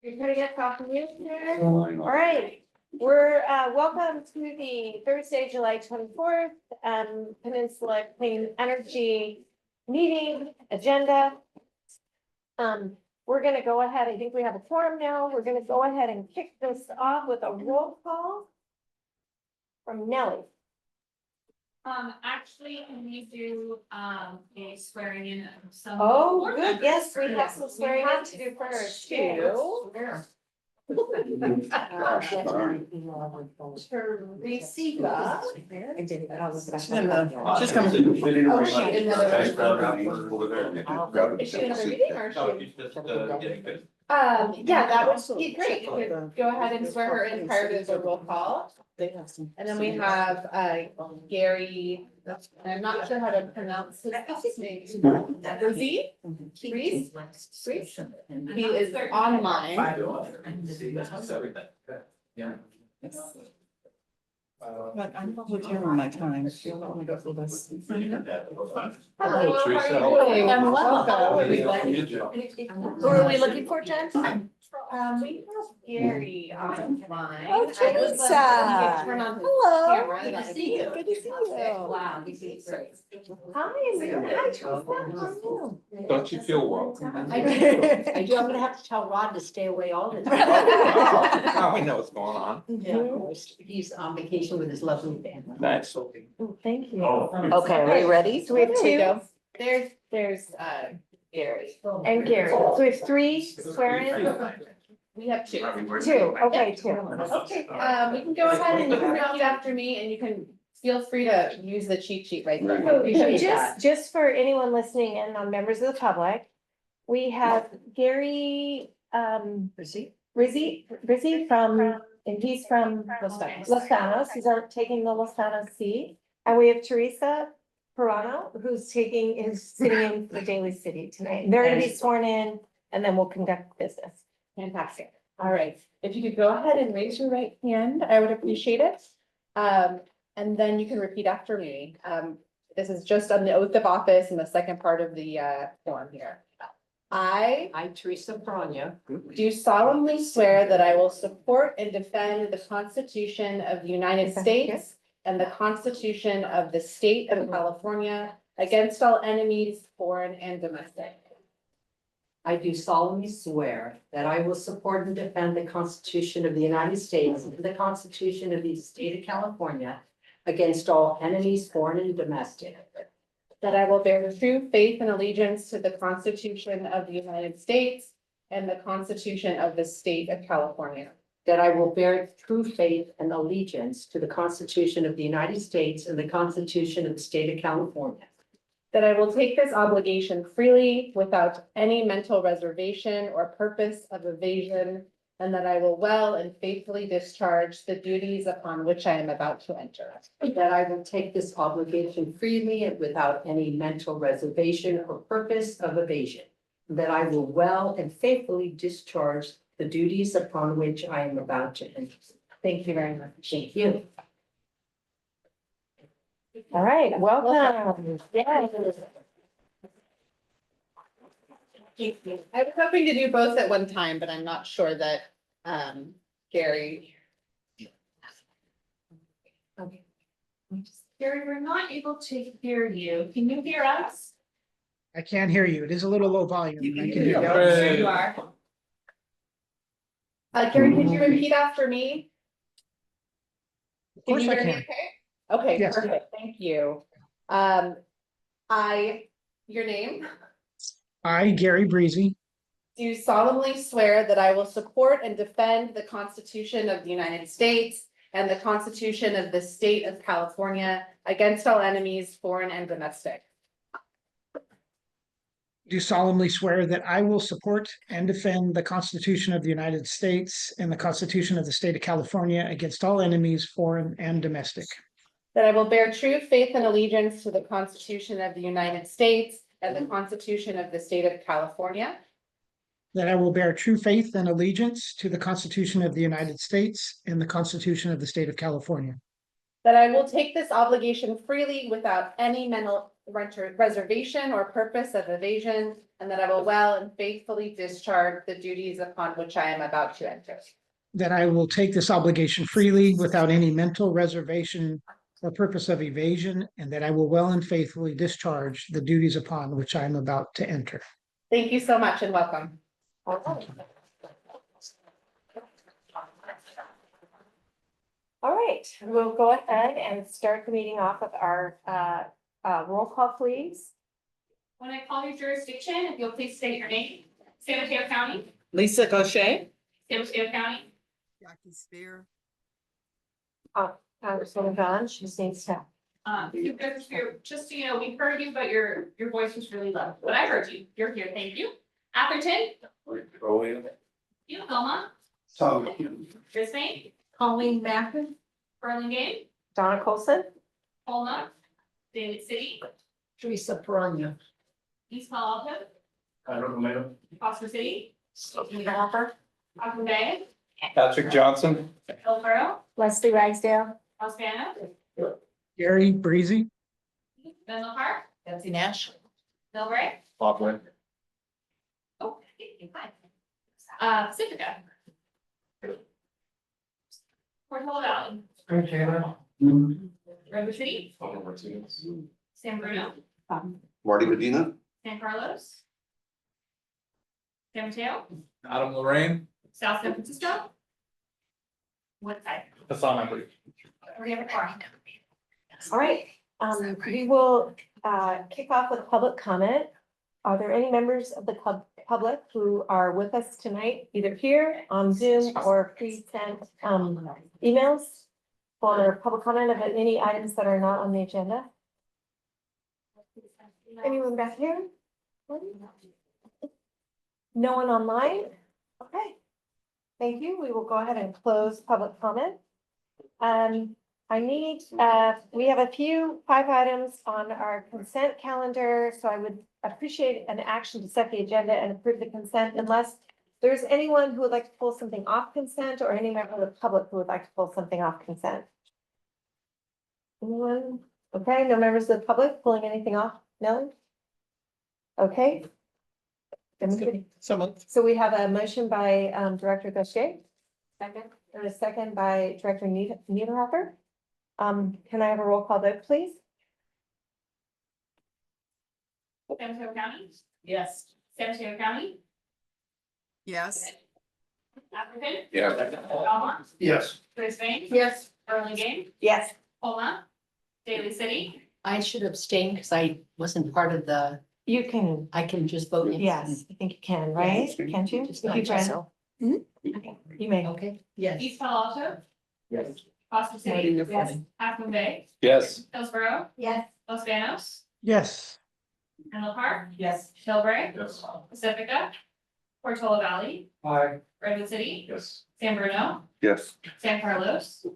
You're gonna get off of mute there? All right, we're welcome to the Thursday, July 24th, Peninsula Clean Energy meeting agenda. We're gonna go ahead, I think we have a quorum now. We're gonna go ahead and kick this off with a roll call from Nellie. Actually, can we do, a swearing in of some? Oh, good, yes, we have some swearing in to do first. Teresa. She's coming. Oh, she in another. Is she in another meeting or is she? Yeah, that would be great. You could go ahead and swear her in prior to the roll call. And then we have Gary, I'm not sure how to pronounce his last name. Rosie? Reese? Reese? He is online. But I'm with you on my time. Hello, Teresa. how are you doing? I'm well. Welcome. Who are we looking for, Jen? We have Gary online. Oh, Teresa. Turn on his Hello. camera. Good to see you. Good to see you. Wow. Hi, Teresa. How are you? Don't you feel welcome? I do. I'm gonna have to tell Rod to stay away all the time. Now we know what's going on. Yeah, he's on vacation with his lovely family. Nice. Oh, thank you. Okay, are we ready? So we have There we two. go. There's Gary. And Gary. So we have three swear-ins. We have two. Two, okay, two. Okay, we can go ahead and you can repeat after me and you can feel free to use the cheat sheet right there. So Appreciate that. just for anyone listening and on members of the public, we have Gary, Rizzi from, and he's from Los Banos, he's taking the Los Banos seat. And we have Teresa Pirano, who's sitting in for Daly City tonight. They're gonna be sworn in and then we'll conduct business. Fantastic. All right. If you could go ahead and raise your right hand, I would appreciate it. And then you can repeat after me. This is just on the oath of office in the second part of the form here. I Teresa Perona, do solemnly swear that I will support and defend the Constitution of the United States and the Constitution of the State of California against all enemies, foreign and domestic. I do solemnly swear that I will support and defend the Constitution of the United States and the Constitution of the State of California against all enemies, foreign and domestic. That I will bear true faith and allegiance to the Constitution of the United States and the Constitution of the State of California. That I will bear true faith and allegiance to the Constitution of the United States and the Constitution of the State of California. That I will take this obligation freely without any mental reservation or purpose of evasion, and that I will well and faithfully discharge the duties upon which I am about to enter. That I will take this obligation freely and without any mental reservation or purpose of evasion. That I will well and faithfully discharge the duties upon which I am about to enter. Thank you very much. Thank you. All right, welcome. Yeah. I was hoping to do both at one time, but I'm not sure that Gary. Okay. Gary, we're not able to hear you. Can you hear us? I can't hear you. It is a little low volume. I can hear you. There you are. Gary, could you repeat after me? Of course you I hear me can. okay? Okay, Yes. perfect. Thank you. Your name? I, Gary Breezy, Do solemnly swear that I will support and defend the Constitution of the United States and the Constitution of the State of California against all enemies, foreign and domestic. do solemnly swear that I will support and defend the Constitution of the United States and the Constitution of the State of California against all enemies, foreign and domestic. That I will bear true faith and allegiance to the Constitution of the United States and the Constitution of the State of California. That I will bear true faith and allegiance to the Constitution of the United States and the Constitution of the State of California. That I will take this obligation freely without any mental reservation or purpose of evasion, and that I will well and faithfully discharge the duties upon which I am about to enter. that I will take this obligation freely without any mental reservation or purpose of evasion, and that I will well and faithfully discharge the duties upon which I am about to enter. Thank you so much and welcome. All right, we'll go ahead and start the meeting off with our roll call, please. When I call your jurisdiction, if you'll please state your name. San Mateo County, Lisa Gaucher. San Mateo County, Jackie Spear. Congresswoman Vaughn, she just needs to. just so you know, we heard you, but your voice was really low, but I heard you. You're here. Thank you. Atherton, you, Belmont, Brisbane, Colleen Macken, Burlingame, Donna Colson, Holma, Daly City, Teresa Perona. East Palo Alto, Foster City, Hopper, Aqua Bay, Patrick Johnson. Hillsborough, Leslie Ragsdale, Alspana, Gary Breezy, Menlo Park, Betsy Nash. Millbrae. Loveland. Oh, hi. Pacifica. Portola Valley, Redwood City, San Bruno, Marty Medina, San Carlos, San Mateo, Adam Lorraine. South San Francisco. Woodside. Hassan Abri. We have a car. all right, we will kick off with public comment. Are there any members of the public who are with us tonight, either here on Zoom or please send emails for public comment about any items that are not on the agenda? Anyone back here? No one online? Okay. Thank you. We will go ahead and close public comment. I need, we have a few 5 items on our consent calendar, so I would appreciate an action to set the agenda and approve the consent unless there's anyone who would like to pull something off consent or any member of the public who would like to pull something off consent. Anyone? Okay, no members of the public pulling anything off? No? Okay. So we have a motion by Director Gaucher. Second. And a second by Director Niederhofer. Can I have a roll call vote, please? San Mateo County, Yes. San Mateo County, Yes. Atherton, Yeah. Belmont, yes. Brisbane, Yes. Burlingame, Yes. Holma, Daly City, I should abstain because I wasn't part of the, You can, I can just vote. yes, I think you can, right? Yes. Can't you? Just If not you can. so. Okay, you may. Okay, yes. East Palo Alto, Yes. Foster Not City, in there for me. Aqua Bay, Yes. Hillsborough, Yes. Los Banos, yes, Menlo Park, Yes. Millbrae, Yes. Pacifica, Portola Valley, Hi. Redwood City, Yes. San Bruno, Yes. San Carlos,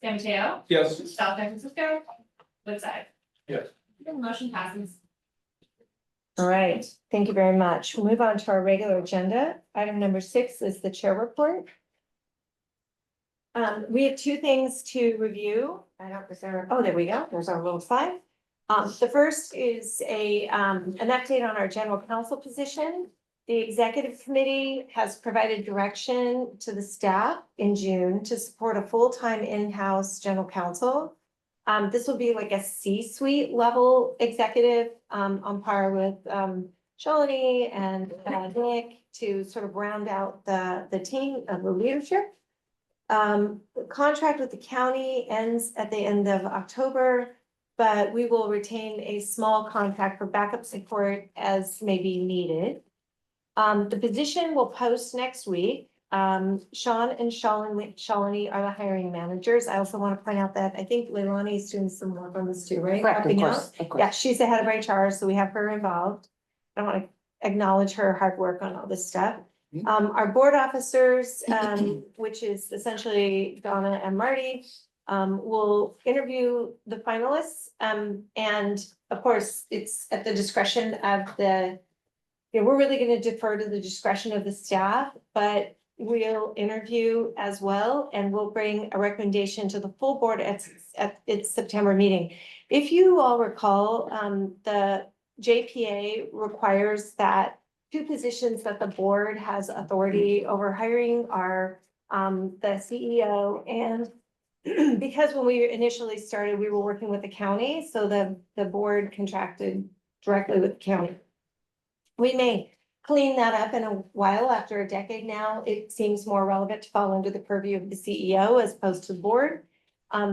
San Mateo, Yes. South San Francisco, Woodside. Yes. Motion passes. All right, thank you very much. We'll move on to our regular agenda. Item number 6 is the chair report. We have 2 things to review. I don't, is there, oh, there we go. There's our little slide. The first is an update on our general counsel position. The executive committee has provided direction to the staff in June to support a full-time in-house general counsel. This will be like a C-suite level executive, on par with, Shalini and Nick to sort of round out the team of the leadership. The contract with the county ends at the end of October, but we will retain a small contract for backup support as may be needed. The position will post next week. Sean and Shalini are the hiring managers. I also want to point out that I think Leilani is doing some work on this too, right? Helping out. Yeah, she's the head of HR, so we have her involved. I want to acknowledge her hard work on all this stuff. Our board officers, which is essentially Donna and Marty, will interview the finalists. And of course, it's at the discretion of we're really going to defer to the discretion of the staff, but we'll interview as well, and we'll bring a recommendation to the full board at its September meeting. If you all recall, the JPA requires that two positions that the board has authority over hiring are the CEO and because when we initially started, we were working with the county, so the board contracted directly with the county. We may clean that up in a while. After a decade now, it seems more relevant to fall under the purview of the CEO as opposed to the board.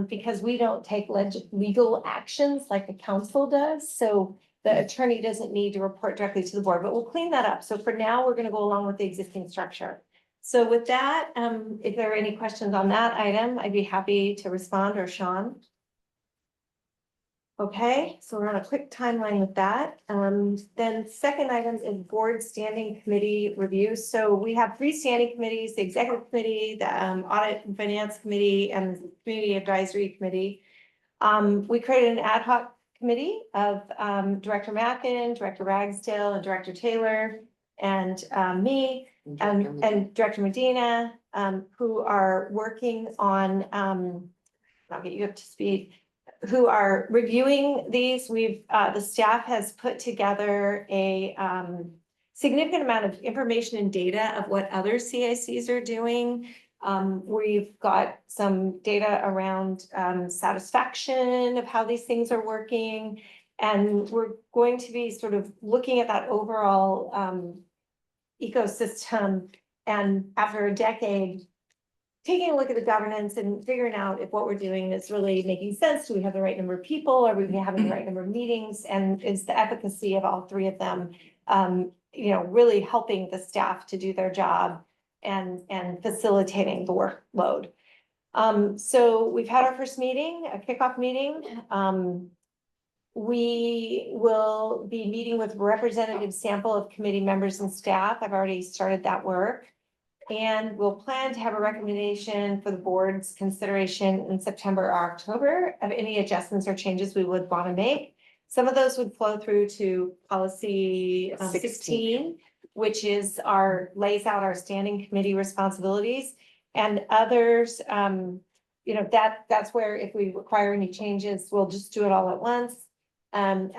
Because we don't take legal actions like the council does, so the attorney doesn't need to report directly to the board, but we'll clean that up. So for now, we're gonna go along with the existing structure. So with that, if there are any questions on that item, I'd be happy to respond, or Sean. Okay, so we're on a quick timeline with that. Then second item is board standing committee review. So we have three standing committees: the executive committee, the audit and finance committee, and the community advisory committee. We created an ad hoc committee of Director Mackin, Director Ragsdale, and Director Taylor, and me, and Director Medina, who are working on, I'll get you up to speed, who are reviewing these. We've, the staff has put together a significant amount of information and data of what other CICs are doing. We've got some data around satisfaction of how these things are working. And we're going to be sort of looking at that overall ecosystem. And after a decade, taking a look at the governance and figuring out if what we're doing is really making sense. Do we have the right number of people? Are we having the right number of meetings? And is the efficacy of all three of them, really helping the staff to do their job and facilitating the workload? So we've had our first meeting, a kickoff meeting. We will be meeting with a representative sample of committee members and staff. I've already started that work. And we'll plan to have a recommendation for the board's consideration in September or October of any adjustments or changes we would want to make. Some of those would flow through to policy 16, which is lays out our standing committee responsibilities, and others, that's where if we require any changes, we'll just do it all at once. I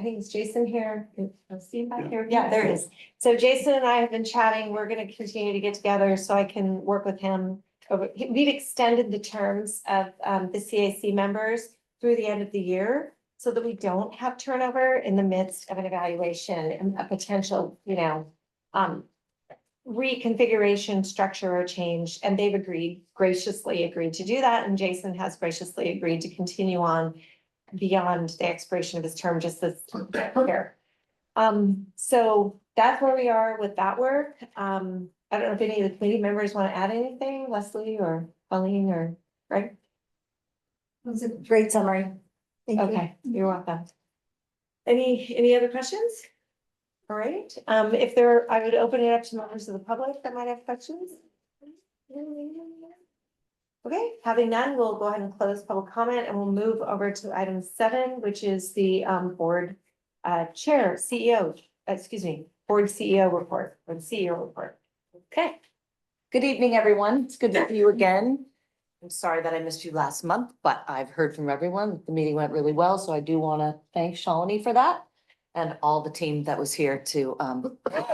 think it's Jason here. Is he back here? Yeah, there is. So Jason and I have been chatting. We're going to continue to get together so I can work with him. We've extended the terms of the CAC members through the end of the year so that we don't have turnover in the midst of an evaluation and a potential, reconfiguration, structure, or change. And they've graciously agreed to do that. And Jason has graciously agreed to continue on beyond the expiration of his term just this year. So that's where we are with that work. I don't know if any of the committee members want to add anything, Leslie or Colleen or Greg. It was a great summary. Thank you. Okay, you're welcome. Any other questions? All right, I would open it up to members of the public that might have questions. Okay, having none, we'll go ahead and close public comment and we'll move over to item 7, which is the board board CEO report, or the CEO report. Okay. Good evening, everyone. It's good to see you again. I'm sorry that I missed you last month, but I've heard from everyone. The meeting went really well, so I do want to thank Shalini for that and all the team that was here to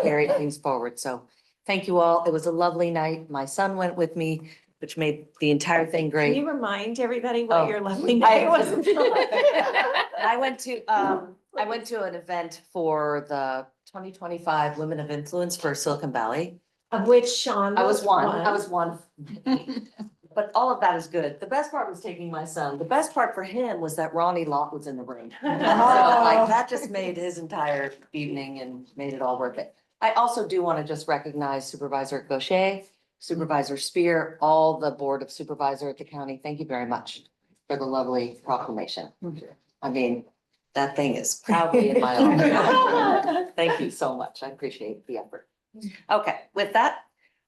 carry things forward. So thank you all. It was a lovely night. My son went with me, which made the entire thing great. Can you remind everybody what your lovely I night was? I went to an event for the 2025 Women of Influence for Silicon Valley. Of which Sean I was one. But all of that is good. The best part was taking my son. The best part for him was that Ronnie Lott was in the room. So like that just made his entire evening and made it all worth it. I also do want to just recognize Supervisor Gaucher, Supervisor Spear, all the Board of Supervisor at the county. Thank you very much for the lovely proclamation. I mean, that thing is proudly in my office. Thank you so much. I appreciate the effort. Okay, with that,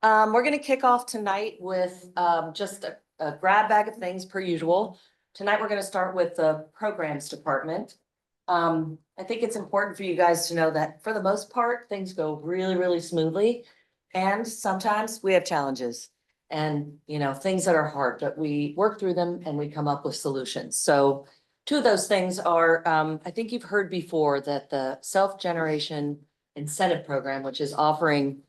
we're going to kick off tonight with just a grab bag of things per usual. Tonight, we're going to start with the programs department. I think it's important for you guys to know that for the most part, things go really, really smoothly. And sometimes we have challenges and, things that are hard, but we work through them and we come up with solutions. So two of those things are, I think you've heard before that the self-generation incentive program, which is offering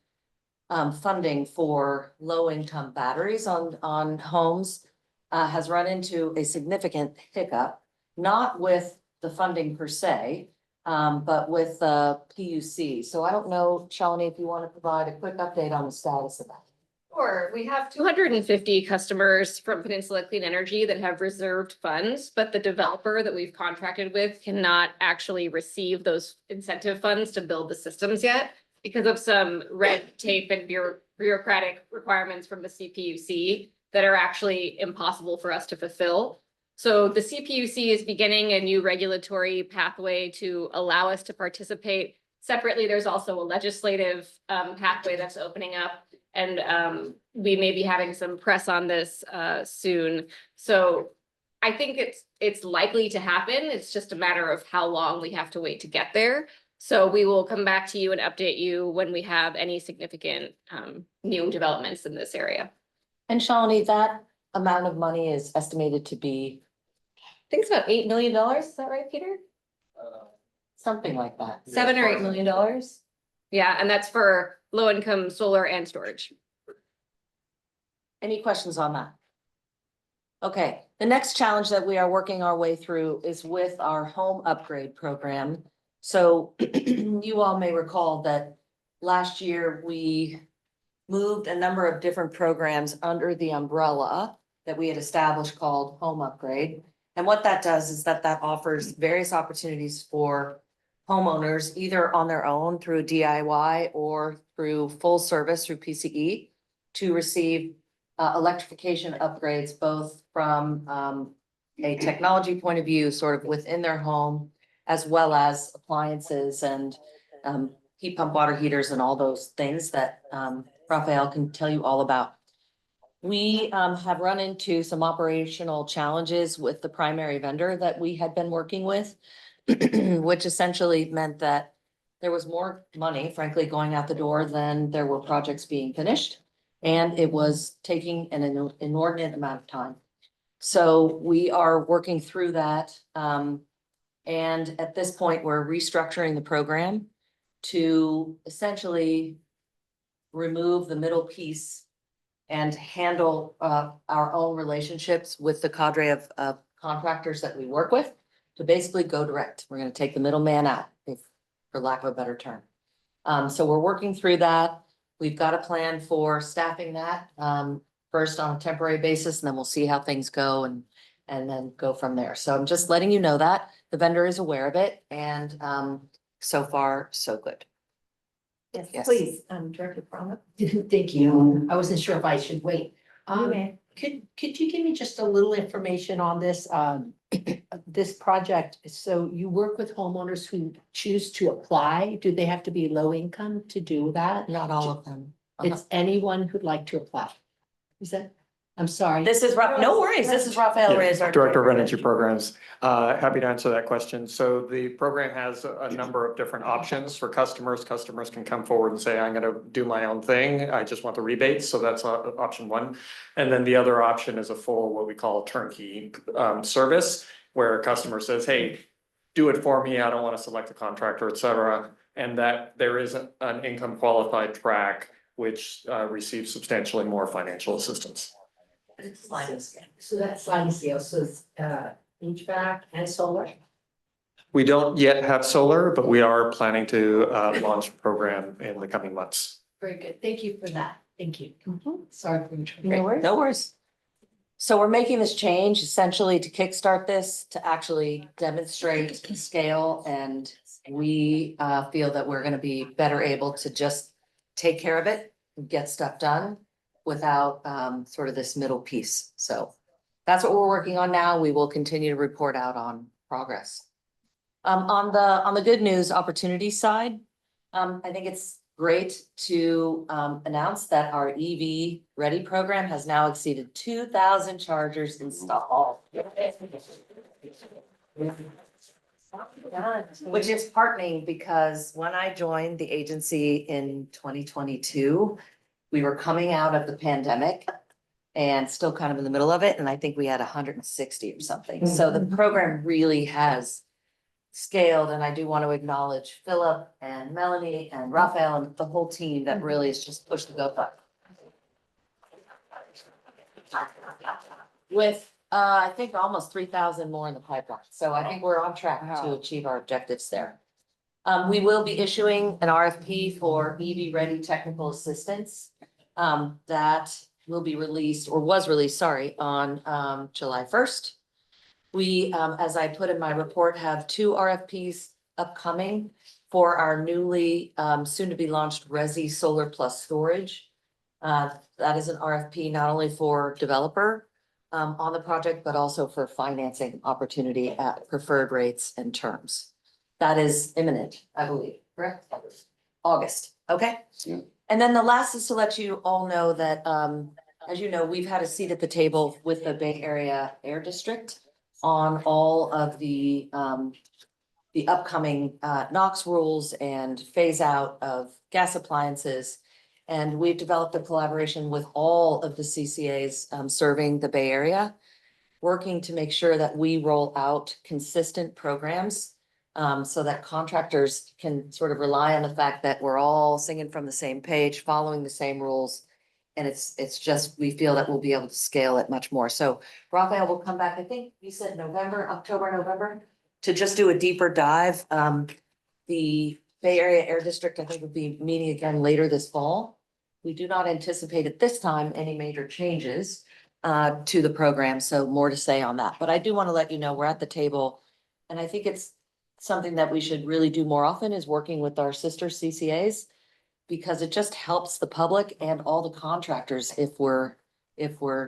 funding for low-income batteries on homes, has run into a significant hiccup, not with the funding per se, but with PUC. So I don't know, Shalini, if you want to provide a quick update on the status of that. Sure, we have 250 customers from Peninsula Clean Energy that have reserved funds, but the developer that we've contracted with cannot actually receive those incentive funds to build the systems yet because of some red tape and bureaucratic requirements from the CPUC that are actually impossible for us to fulfill. So the CPUC is beginning a new regulatory pathway to allow us to participate. Separately, there's also a legislative pathway that's opening up. And we may be having some press on this soon. So I think it's likely to happen. It's just a matter of how long we have to wait to get there. So we will come back to you and update you when we have any significant new developments in this area. And Shalini, that amount of money is estimated to be, I think it's about $8 million. Is that right, Peter? something like that. $7 or $8 million. Yeah, and that's for low income solar and storage. Any questions on that? Okay, the next challenge that we are working our way through is with our home upgrade program. So you all may recall that last year we moved a number of different programs under the umbrella that we had established called Home Upgrade. And what that does is that offers various opportunities for homeowners, either on their own through DIY or through full service through PCE, to receive electrification upgrades, both from a technology point of view, sort of within their home, as well as appliances and heat pump water heaters and all those things that Raphael can tell you all about. We have run into some operational challenges with the primary vendor that we had been working with, which essentially meant that there was more money, frankly, going out the door than there were projects being finished. And it was taking an inordinate amount of time. So we are working through that. And at this point, we're restructuring the program to essentially remove the middle piece and handle our own relationships with the cadre of contractors that we work with to basically go direct. We're going to take the middleman out, for lack of a better term. So we're working through that. We've got a plan for staffing that first on a temporary basis, and then we'll see how things go and then go from there. So I'm just letting you know that the vendor is aware of it, and so far, so good. Yes, Yes. please, Director Prana. Thank you. I wasn't sure if I should wait. You may. Could you give me just a little information on this, this project? So you work with homeowners who choose to apply. Do they have to be low income to do that? Not all of them. It's anyone who'd like to apply. Is that, I'm sorry. This is, no worries, this is Raphael Reyes, our Director of Energy Programs. Happy to answer that question. So the program has a number of different options for customers. Customers can come forward and say, I'm gonna do my own thing. I just want the rebates. So that's option one. And then the other option is a full, what we call turnkey service, where a customer says, hey, do it for me. I don't want to select a contractor, et cetera. And that there is an income qualified track, which receives substantially more financial assistance. It's sliding scale. So that's sliding scale, so it's HVAC and solar. We don't yet have solar, but we are planning to launch a program in the coming months. Very good. Thank you for that. Thank you. Mhm. Sorry for interrupting. No worries. No worries. So we're making this change essentially to kickstart this, to actually demonstrate scale, and we feel that we're gonna be better able to just take care of it, and get stuff done without sort of this middle piece. So that's what we're working on now. We will continue to report out on progress. On the good news opportunity side, I think it's great to announce that our EV Ready program has now exceeded 2,000 chargers installed. Which is heartening, because when I joined the agency in 2022, we were coming out of the pandemic and still kind of in the middle of it, and I think we had 160 or something. So the program really has scaled, and I do want to acknowledge Philip and Melanie and Raphael and the whole team that really has just pushed the go button. With, I think almost 3,000 more in the pipeline. So I think we're on track to achieve our objectives there. We will be issuing an RFP for EV ready technical assistance. That will be released or was released, sorry, on, July 1st. We, as I put in my report, have 2 RFPs upcoming for our newly, soon to be launched Resi Solar Plus Storage. That is an RFP not only for developer, on the project, but also for financing opportunity at preferred rates and terms. That is imminent, I believe, correct? August, okay? Yeah. And then the last is to let you all know that, as you know, we've had a seat at the table with the Bay Area Air District on all of the upcoming NOx rules and phase out of gas appliances. And we've developed a collaboration with all of the CCAs serving the Bay Area, working to make sure that we roll out consistent programs so that contractors can sort of rely on the fact that we're all singing from the same page, following the same rules. And it's just, we feel that we'll be able to scale it much more. So Raphael will come back, I think you said October, November, to just do a deeper dive. The Bay Area Air District, I think, will be meeting again later this fall. We do not anticipate at this time any major changes to the program, so more to say on that. But I do want to let you know we're at the table, and I think it's something that we should really do more often is working with our sister CCAs, because it just helps the public and all the contractors if we're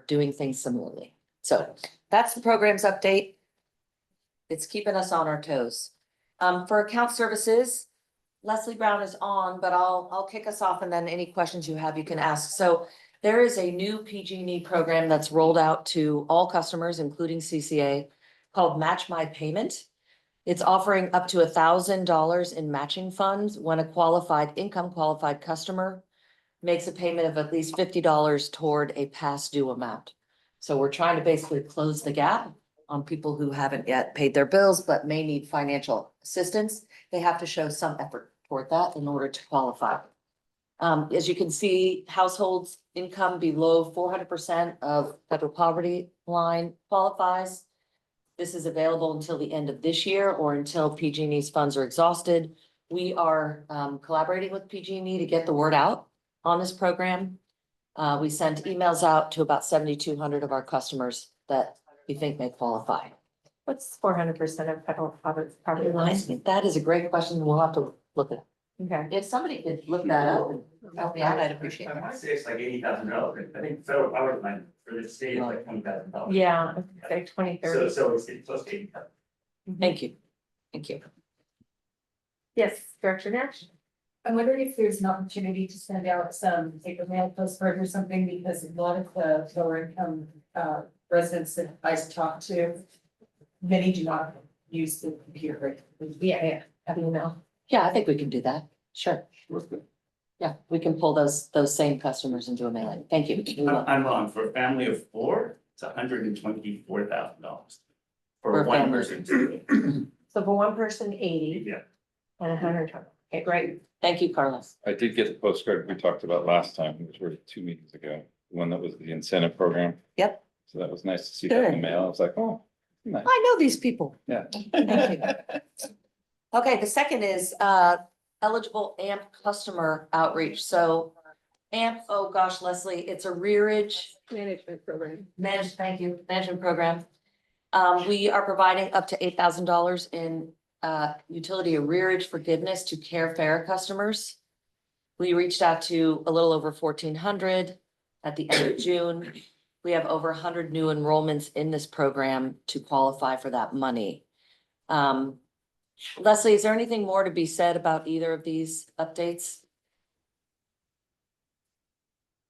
doing things similarly. So that's the program's update. It's keeping us on our toes. For account services, Leslie Brown is on, but I'll kick us off, and then any questions you have, you can ask. So there is a new PG&E program that's rolled out to all customers, including CCA, called Match My Payment. It's offering up to $1,000 in matching funds when a income qualified customer makes a payment of at least $50 toward a past due amount. So we're trying to basically close the gap on people who haven't yet paid their bills, but may need financial assistance. They have to show some effort toward that in order to qualify. As you can see, households income below 400% of federal poverty line qualifies. This is available until the end of this year or until PG&E's funds are exhausted. We are collaborating with PG&E to get the word out on this program. We sent emails out to about 7,200 of our customers that we think may qualify. What's 400% of federal poverty line? That is a great question. We'll have to look at it. Okay. If somebody could look that up and help me out, I'd appreciate I it. want to say it's like $80,000. I think federal power line for the state is like $20,000. Yeah, it's like 2030. So it's close to 80,000. Thank you. Thank you. Yes, Director Nash. I'm wondering if there's an opportunity to send out some paper mail postcard or something, because a lot of the lower income residents that I talk to, many do not use the computer. Yeah. Email. Yeah, I think we can do that. Sure. Yeah, we can pull those same customers into a mailing. Thank you. I'm wrong. For a family of 4, it's $124,000 For for a one family. person. So for one person, 80 Yeah. and 120. Okay, great. Thank you, Carlos. I did get the postcard we talked about last time, which were 2 meetings ago, the one that was the incentive program. Yep. So that was nice to see that in the Good. mail. I was like, oh, nice. I know these people. Yeah. Thank you. Okay, the second is eligible AMP customer outreach. So AMP, oh gosh, Leslie, it's a rearage Management program. management program. We are providing up to $8,000 in utility arrearage forgiveness to Carefare customers. We reached out to a little over 1,400 at the end of June. We have over 100 new enrollments in this program to qualify for that money. Leslie, is there anything more to be said about either of these updates?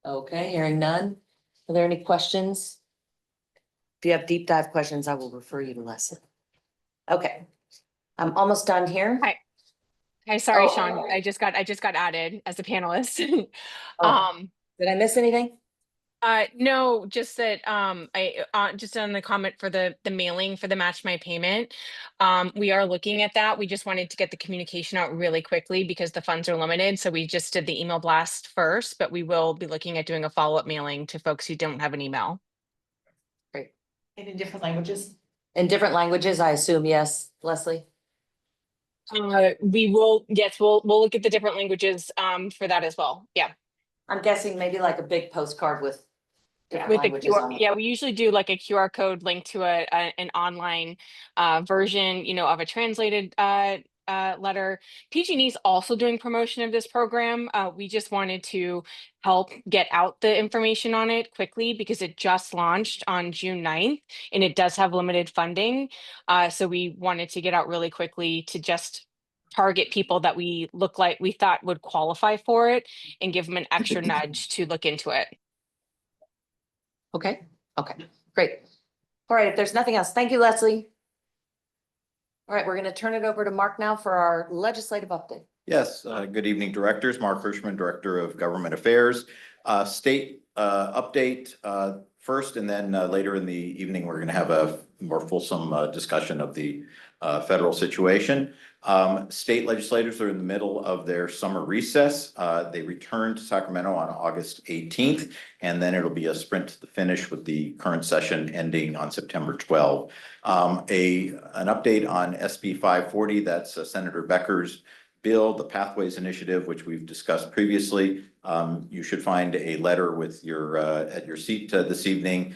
Okay, hearing none. Are there any questions? If you have deep dive questions, I will refer you to Leslie. Okay, I'm almost done here. Hi, sorry, Oh. Sean. I just got added as a panelist. Oh. Did I miss anything? No, just that, just on the comment for the mailing for the Match My Payment. We are looking at that. We just wanted to get the communication out really quickly because the funds are limited. So we just did the email blast first, but we will be looking at doing a follow-up mailing to folks who don't have an email. Great. And in different languages? In different languages, I assume, yes, Leslie? We will, yes, we'll look at the different languages, for that as well. Yeah. I'm guessing maybe like a big postcard with different With the languages QR, on it. yeah, we usually do like a QR code link to an online version, of a translated letter. PG&E is also doing promotion of this program. We just wanted to help get out the information on it quickly because it just launched on June 9th and it does have limited funding. So we wanted to get out really quickly to just target people that we thought would qualify for it and give them an extra nudge to look into it. Okay, great. All right, if there's nothing else, thank you, Leslie. All right, we're gonna turn it over to Mark now for our legislative update. Yes, good evening, directors. Mark Hirschman, Director of Government Affairs. State update first, and then later in the evening, we're going to have a more fulsome discussion of the federal situation. State legislators are in the middle of their summer recess. They return to Sacramento on August 18th, and then it'll be a sprint to the finish with the current session ending on September 12th. An update on SB 540, that's Senator Becker's bill, the Pathways Initiative, which we've discussed previously. You should find a letter with your at your seat this evening,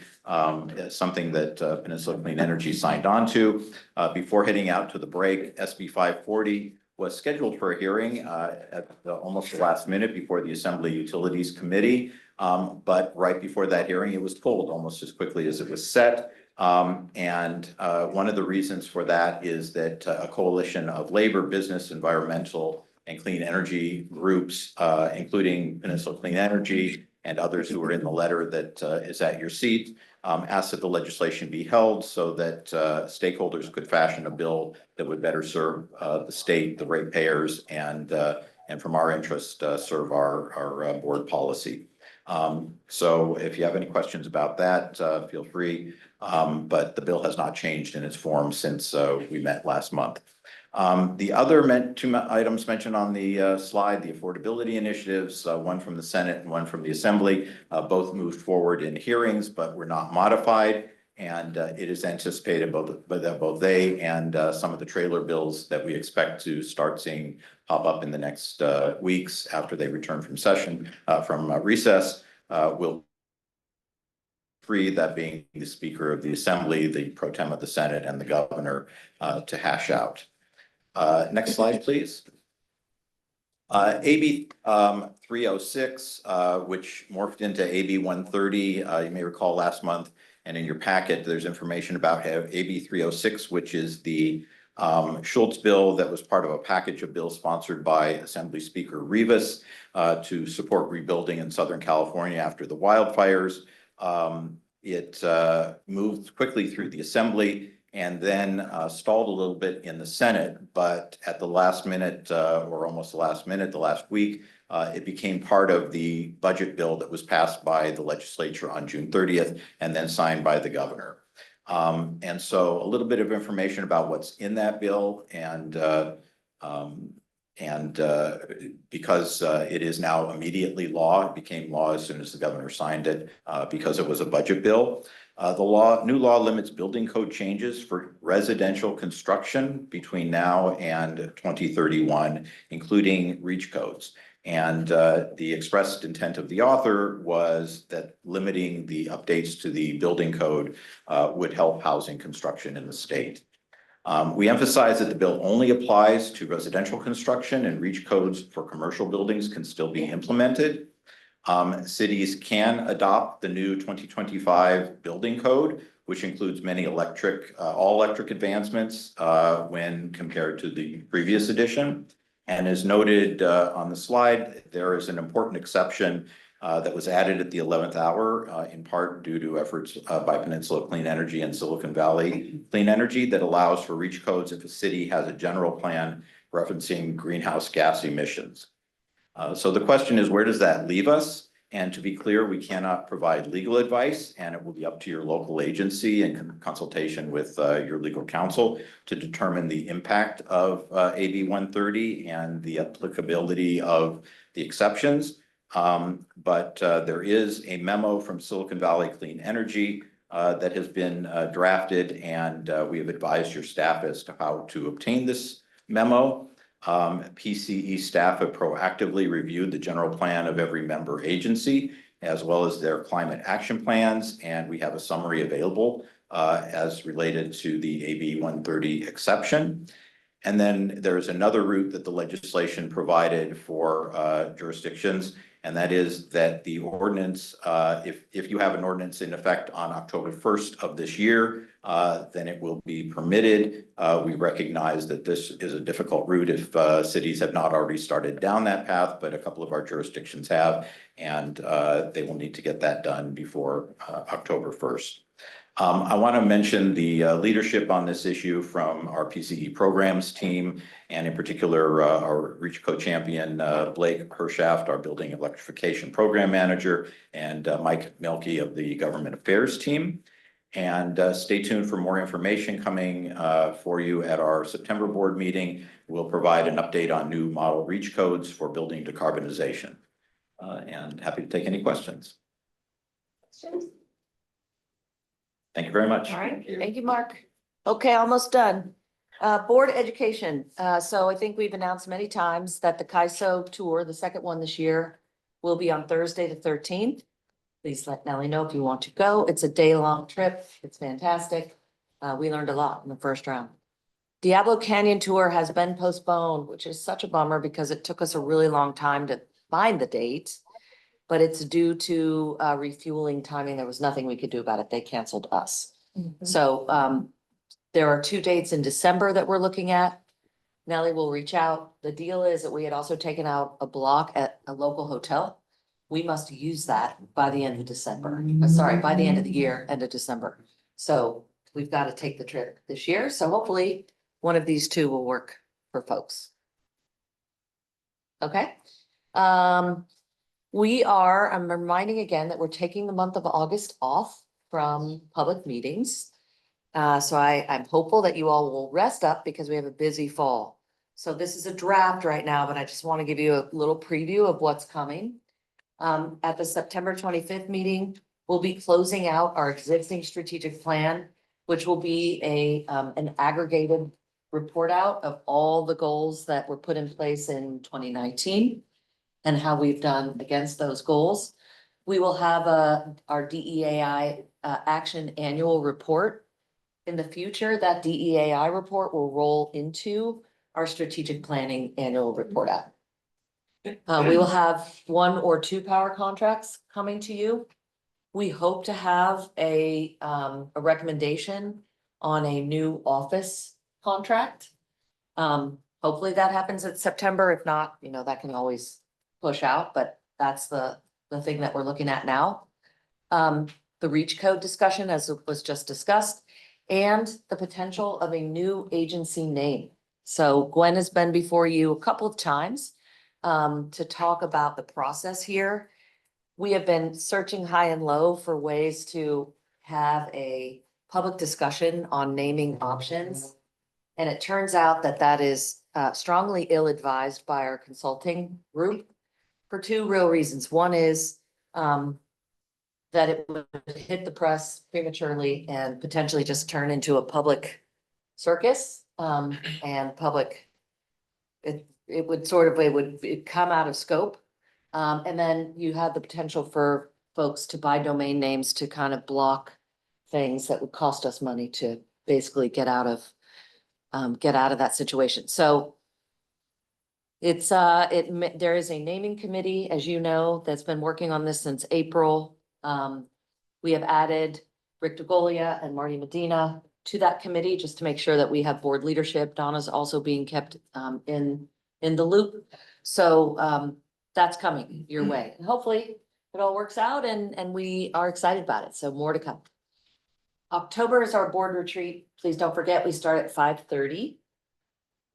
something that Peninsula Clean Energy signed on to. Before heading out to the break, SB 540 was scheduled for a hearing at almost the last minute before the Assembly Utilities Committee. But right before that hearing, it was pulled almost as quickly as it was set. One of the reasons for that is that a coalition of labor, business, environmental, and clean energy groups, including Peninsula Clean Energy and others who are in the letter that is at your seat, asked that the legislation be held so that stakeholders could fashion a bill that would better serve the state, the ratepayers, and from our interest, serve our board policy. So if you have any questions about that, feel free. But the bill has not changed in its form since we met last month. The other two items mentioned on the slide, the affordability initiatives, one from the Senate and one from the Assembly, both moved forward in hearings, but were not modified. And it is anticipated that both they and some of the trailer bills that we expect to start seeing pop up in the next weeks after they return from recess will free, that being the Speaker of the Assembly, the Pro Tem of the Senate, and the Governor to hash out. Next slide, please. AB 306, which morphed into AB 130, you may recall last month, and in your packet, there's information about AB 306, which is the Schultz bill that was part of a package of bills sponsored by Assembly Speaker Rivas to support rebuilding in Southern California after the wildfires. It moved quickly through the Assembly and then stalled a little bit in the Senate, but at the last minute, or almost the last minute, the last week, it became part of the budget bill that was passed by the legislature on June 30th and then signed by the governor. And so a little bit of information about what's in that bill, and because it is now immediately law, it became law as soon as the governor signed it, because it was a budget bill. The new law limits building code changes for residential construction between now and 2031, including reach codes. And the expressed intent of the author was that limiting the updates to the building code would help housing construction in the state. We emphasize that the bill only applies to residential construction, and reach codes for commercial buildings can still be implemented. Cities can adopt the new 2025 building code, which includes many all electric advancements when compared to the previous edition. And as noted on the slide, there is an important exception that was added at the 11th hour, in part due to efforts by Peninsula Clean Energy and Silicon Valley Clean Energy, that allows for reach codes if a city has a general plan referencing greenhouse gas emissions. So the question is, where does that leave us? And to be clear, we cannot provide legal advice, and it will be up to your local agency in consultation with your legal counsel to determine the impact of AB 130 and the applicability of the exceptions. But there is a memo from Silicon Valley Clean Energy that has been drafted, and we have advised your staff as to how to obtain this memo. PCE staff have proactively reviewed the general plan of every member agency, as well as their climate action plans, and we have a summary available as related to the AB 130 exception. And then there's another route that the legislation provided for jurisdictions, and that is that the ordinance, if you have an ordinance in effect on October 1st of this year, then it will be permitted. We recognize that this is a difficult route if cities have not already started down that path, but a couple of our jurisdictions have, and they will need to get that done before October 1st. I want to mention the leadership on this issue from our PCE programs team, and in particular, our Reach Co-Champion, Blake Hershaft, our Building Electrification Program Manager, and Mike Mielke of the Government Affairs team. And stay tuned for more information coming for you at our September board meeting. We'll provide an update on new model REACH codes for building decarbonization. And happy to take any questions. Thank you very much. All right, thank you, Mark. Okay, almost done. Board education. So I think we've announced many times that the CAISO tour, the second one this year, will be on Thursday the 13th. Please let Nellie know if you want to go. It's a day-long trip. It's fantastic. We learned a lot in the first round. Diablo Canyon tour has been postponed, which is such a bummer because it took us a really long time to find the date. But it's due to refueling timing. There was nothing we could do about it. They canceled us. So there are 2 dates in December that we're looking at. Nellie will reach out. The deal is that we had also taken out a block at a local hotel. We must use that by the end of December. Sorry, by the end of the year, end of December. So we've got to take the trip this year. So hopefully one of these two will work for folks. Okay. I'm reminding again that we're taking the month of August off from public meetings. So I'm hopeful that you all will rest up because we have a busy fall. So this is a draft right now, but I just want to give you a little preview of what's coming. At the September 25th meeting, we'll be closing out our existing strategic plan, which will be an aggregated report out of all the goals that were put in place in 2019 and how we've done against those goals. We will have our DEAI action annual report. In the future, that DEAI report will roll into our strategic planning annual report out. We will have 1 or 2 power contracts coming to you. We hope to have a recommendation on a new office contract. Hopefully that happens in September. If not, that can always push out, but that's the thing that we're looking at now. The REACH code discussion, as was just discussed, and the potential of a new agency name. So Gwen has been before you a couple of times to talk about the process here. We have been searching high and low for ways to have a public discussion on naming options. And it turns out that that is strongly ill-advised by our consulting group for 2 real reasons. One is that it would hit the press prematurely and potentially just turn into a public circus and public. It would come out of scope. And then you have the potential for folks to buy domain names to kind of block things that would cost us money to basically get out of that situation. So there is a naming committee, as you know, that's been working on this since April. We have added Rick DeGolia and Marty Medina to that committee just to make sure that we have board leadership. Donna's also being kept in the loop. So that's coming your way. And hopefully it all works out and we are excited about it. So more to come. October is our board retreat. Please don't forget, we start at 5:30.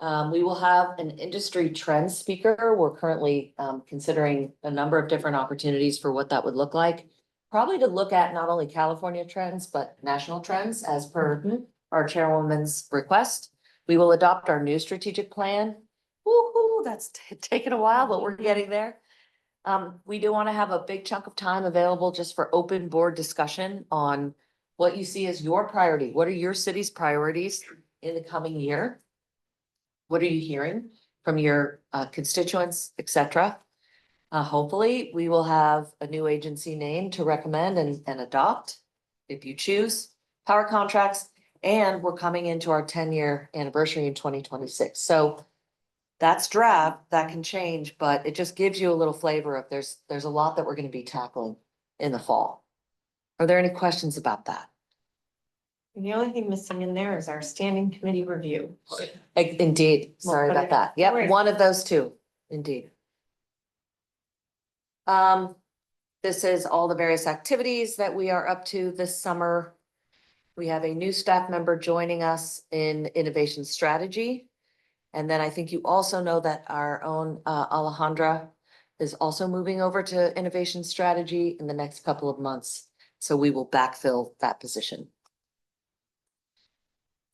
We will have an industry trend speaker. We're currently considering a number of different opportunities for what that would look like. Probably to look at not only California trends, but national trends as per our chairwoman's request. We will adopt our new strategic plan. Woo-hoo, that's taken a while, but we're getting there. We do want to have a big chunk of time available just for open board discussion on what you see as your priority. What are your city's priorities in the coming year? What are you hearing from your constituents, et cetera? Hopefully, we will have a new agency name to recommend and adopt if you choose power contracts. And we're coming into our 10-year anniversary in 2026. So that's draft, that can change, but it just gives you a little flavor of there's a lot that we're going to be tackling in the fall. Are there any questions about that? And the only thing missing in there is our standing committee review. Indeed, sorry about that. Yep, one of those two, indeed. This is all the various activities that we are up to this summer. We have a new staff member joining us in innovation strategy. And then I think you also know that our own Alejandra is also moving over to innovation strategy in the next couple of months. So we will backfill that position.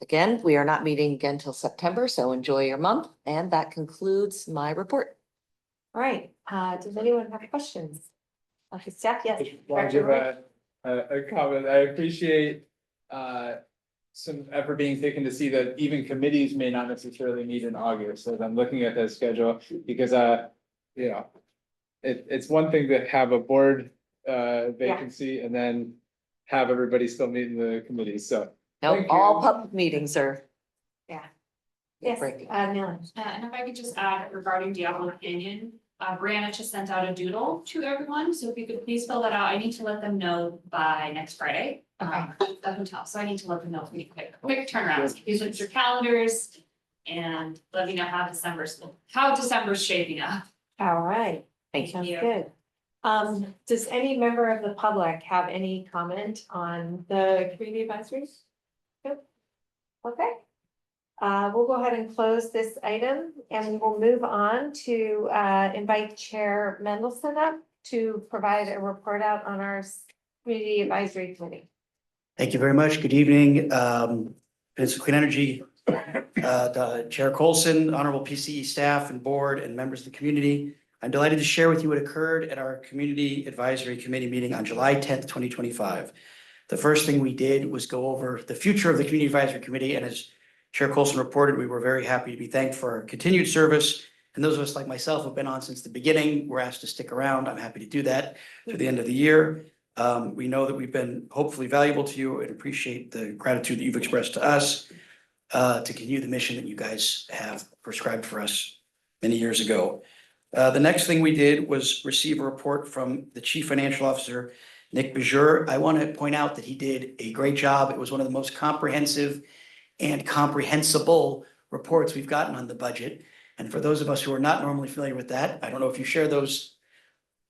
Again, we are not meeting again till September, so enjoy your month. And that concludes my report. All right, does anyone have questions? Okay, Steph, yes. I'll give a comment. I appreciate some effort being taken to see that even committees may not necessarily meet in August, as I'm looking at that schedule, because you know, it's one thing to have a board vacancy and then have everybody still meet in the committees, so. No, all public meetings are. Yeah. Yes, breaking. Millie. And if I could just add regarding Diablo Canyon, Brianna just sent out a doodle to everyone, so if you could please fill that out, I need to let them know by next Friday. The hotel, so I need to let them know pretty quick turnaround, these are your calendars. And let me know how December's shaping up. All right. Thank Sounds you. good. Does any member of the public have any comment on the community advisories? Good. Okay. We'll go ahead and close this item and we will move on to invite Chair Mendelson up to provide a report out on our community advisory committee. Thank you very much. Good evening. Peninsula Clean Energy, Chair Colson, honorable PCE staff and board and members of the community. I'm delighted to share with you what occurred at our Community Advisory Committee meeting on July 10th, 2025. The first thing we did was go over the future of the Community Advisory Committee, and as Chair Colson reported, we were very happy to be thanked for our continued service. And those of us like myself who have been on since the beginning, were asked to stick around. I'm happy to do that through the end of the year. We know that we've been hopefully valuable to you and appreciate the gratitude that you've expressed to us to continue the mission that you guys have prescribed for us many years ago. The next thing we did was receive a report from the Chief Financial Officer, Nick Bajur. I want to point out that he did a great job. It was one of the most comprehensive and comprehensible reports we've gotten on the budget. And for those of us who are not normally familiar with that, I don't know if you share those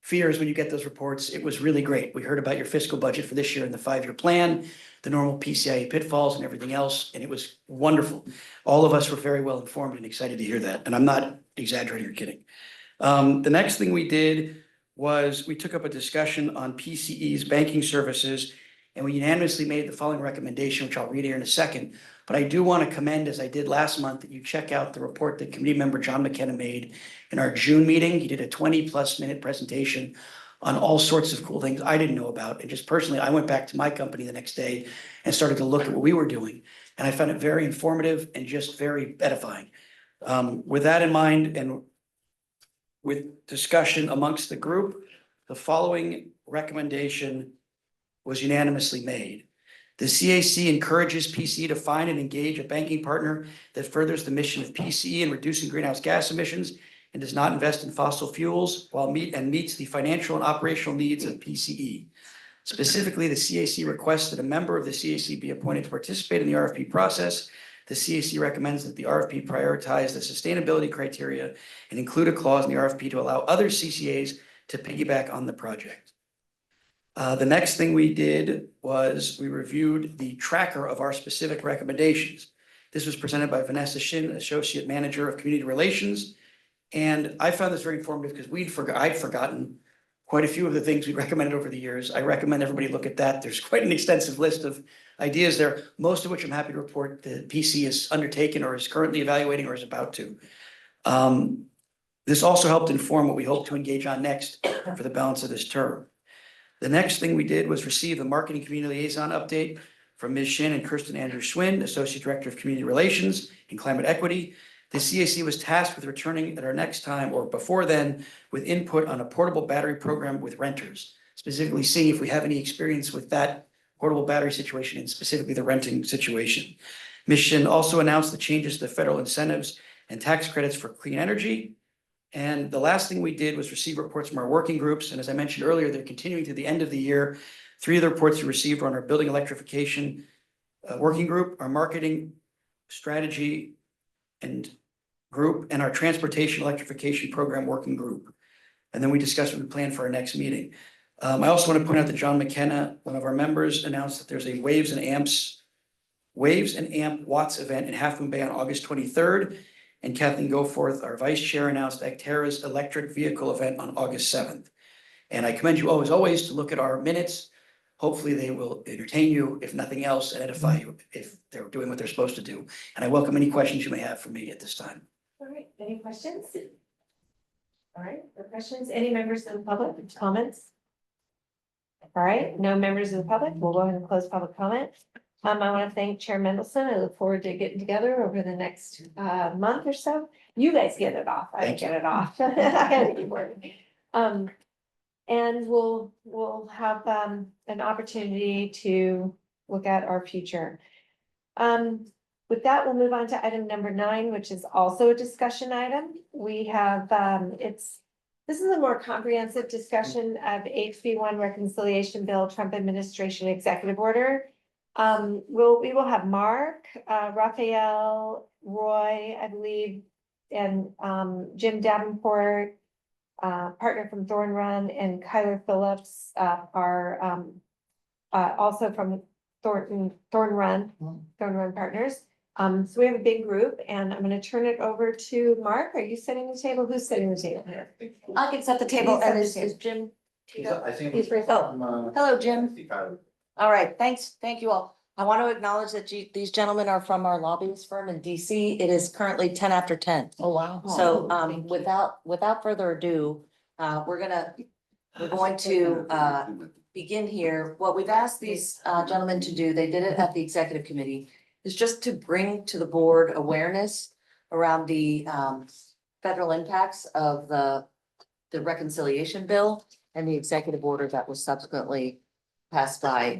fears when you get those reports. It was really great. We heard about your fiscal budget for this year and the 5-year plan, the normal PCIA pitfalls and everything else, and it was wonderful. All of us were very well informed and excited to hear that. And I'm not exaggerating or kidding. The next thing we did was we took up a discussion on PCE's banking services, and we unanimously made the following recommendation, which I'll read here in a second. But I do want to commend, as I did last month, that you check out the report that committee member John McKenna made in our June meeting. He did a 20+ minute presentation on all sorts of cool things I didn't know about. And just personally, I went back to my company the next day and started to look at what we were doing. And I found it very informative and just very edifying. With that in mind, and with discussion amongst the group, the following recommendation was unanimously made. The CAC encourages PCE to find and engage a banking partner that furthers the mission of PCE in reducing greenhouse gas emissions and does not invest in fossil fuels while meets the financial and operational needs of PCE. Specifically, the CAC requests that a member of the CAC be appointed to participate in the RFP process. The CAC recommends that the RFP prioritize the sustainability criteria and include a clause in the RFP to allow other CCAs to piggyback on the project. The next thing we did was we reviewed the tracker of our specific recommendations. This was presented by Vanessa Shin, Associate Manager of Community Relations. And I found this very informative because I'd forgotten quite a few of the things we recommended over the years. I recommend everybody look at that. There's quite an extensive list of ideas there, most of which I'm happy to report the PC is undertaken or is currently evaluating or is about to. This also helped inform what we hope to engage on next for the balance of this term. The next thing we did was receive the Marketing Community Liaison update from Ms. Shin and Kirsten Andrew Schwind, Associate Director of Community Relations and Climate Equity. The CAC was tasked with returning at our next time or before then with input on a portable battery program with renters, specifically seeing if we have any experience with that portable battery situation and specifically the renting situation. Ms. Shin also announced the changes to the federal incentives and tax credits for clean energy. And the last thing we did was receive reports from our working groups. And as I mentioned earlier, they're continuing to the end of the year. 3 of the reports we received were on our building electrification working group, our marketing strategy and group, and our transportation electrification program working group. And then we discussed what we plan for our next meeting. I also want to point out that John McKenna, one of our members, announced that there's a Waves and Amp Watts event in Half Moon Bay on August 23rd. And Kathleen Goforth, our vice chair, announced Actera's electric vehicle event on August 7th. And I commend you always to look at our minutes. Hopefully they will entertain you, if nothing else, and edify you if they're doing what they're supposed to do. And I welcome any questions you may have for me at this time. All right, any questions? All right, no questions? Any members of the public, comments? All right, no members of the public. We'll go ahead and close public comment. I want to thank Chair Mendelson. I look forward to getting together over the next month or so. You guys get it off. I get it off. I gotta keep working. And we'll have an opportunity to look at our future. With that, we'll move on to item number 9, which is also a discussion item. We have this is a more comprehensive discussion of HB1 reconciliation bill, Trump administration executive order. We will have Mark, Raphael, Roy, I believe, and Jim Davenport, partner from Thorn Run, and Kyler Phillips are also from Thorn Run Partners. So we have a big group, and I'm going to turn it over to Mark. Are you setting the table? Who's setting the table here? I can set the table. Please set And the is table. Jim? I think. He's raised up. Hello, Jim. All right, thanks. Thank you all. I want to acknowledge that these gentlemen are from our lobbyist firm in DC. It is currently 10 after 10. Oh, wow. So without further ado, we're going to begin here. What we've asked these gentlemen to do, they did it at the executive committee, is just to bring to the board awareness around the federal impacts of the reconciliation bill and the executive order that was subsequently passed by,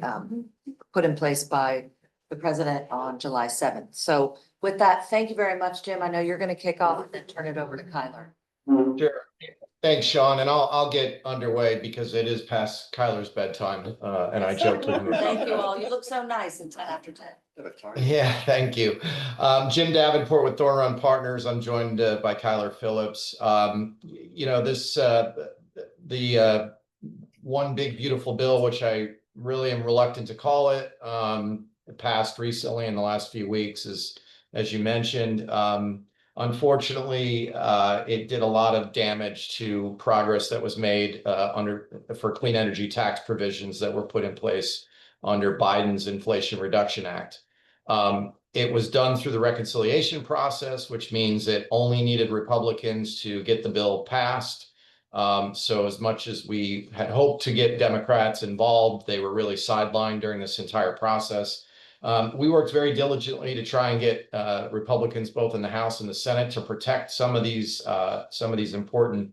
put in place by the president on July 7th. So with that, thank you very much, Jim. I know you're going to kick off and then turn it over to Kyler. Sure. Thanks, Sean, and I'll get underway because it is past Kyler's bedtime, and I joked with him. Thank you all. You look so nice in 10 after 10. Yeah, thank you. Jim Davenport with Thorn Run Partners. I'm joined by Kyler Phillips. The one big beautiful bill, which I really am reluctant to call it, passed recently in the last few weeks, is, as you mentioned. Unfortunately, it did a lot of damage to progress that was made for clean energy tax provisions that were put in place under Biden's Inflation Reduction Act. It was done through the reconciliation process, which means it only needed Republicans to get the bill passed. So as much as we had hoped to get Democrats involved, they were really sidelined during this entire process. We worked very diligently to try and get Republicans both in the House and the Senate to protect some of these important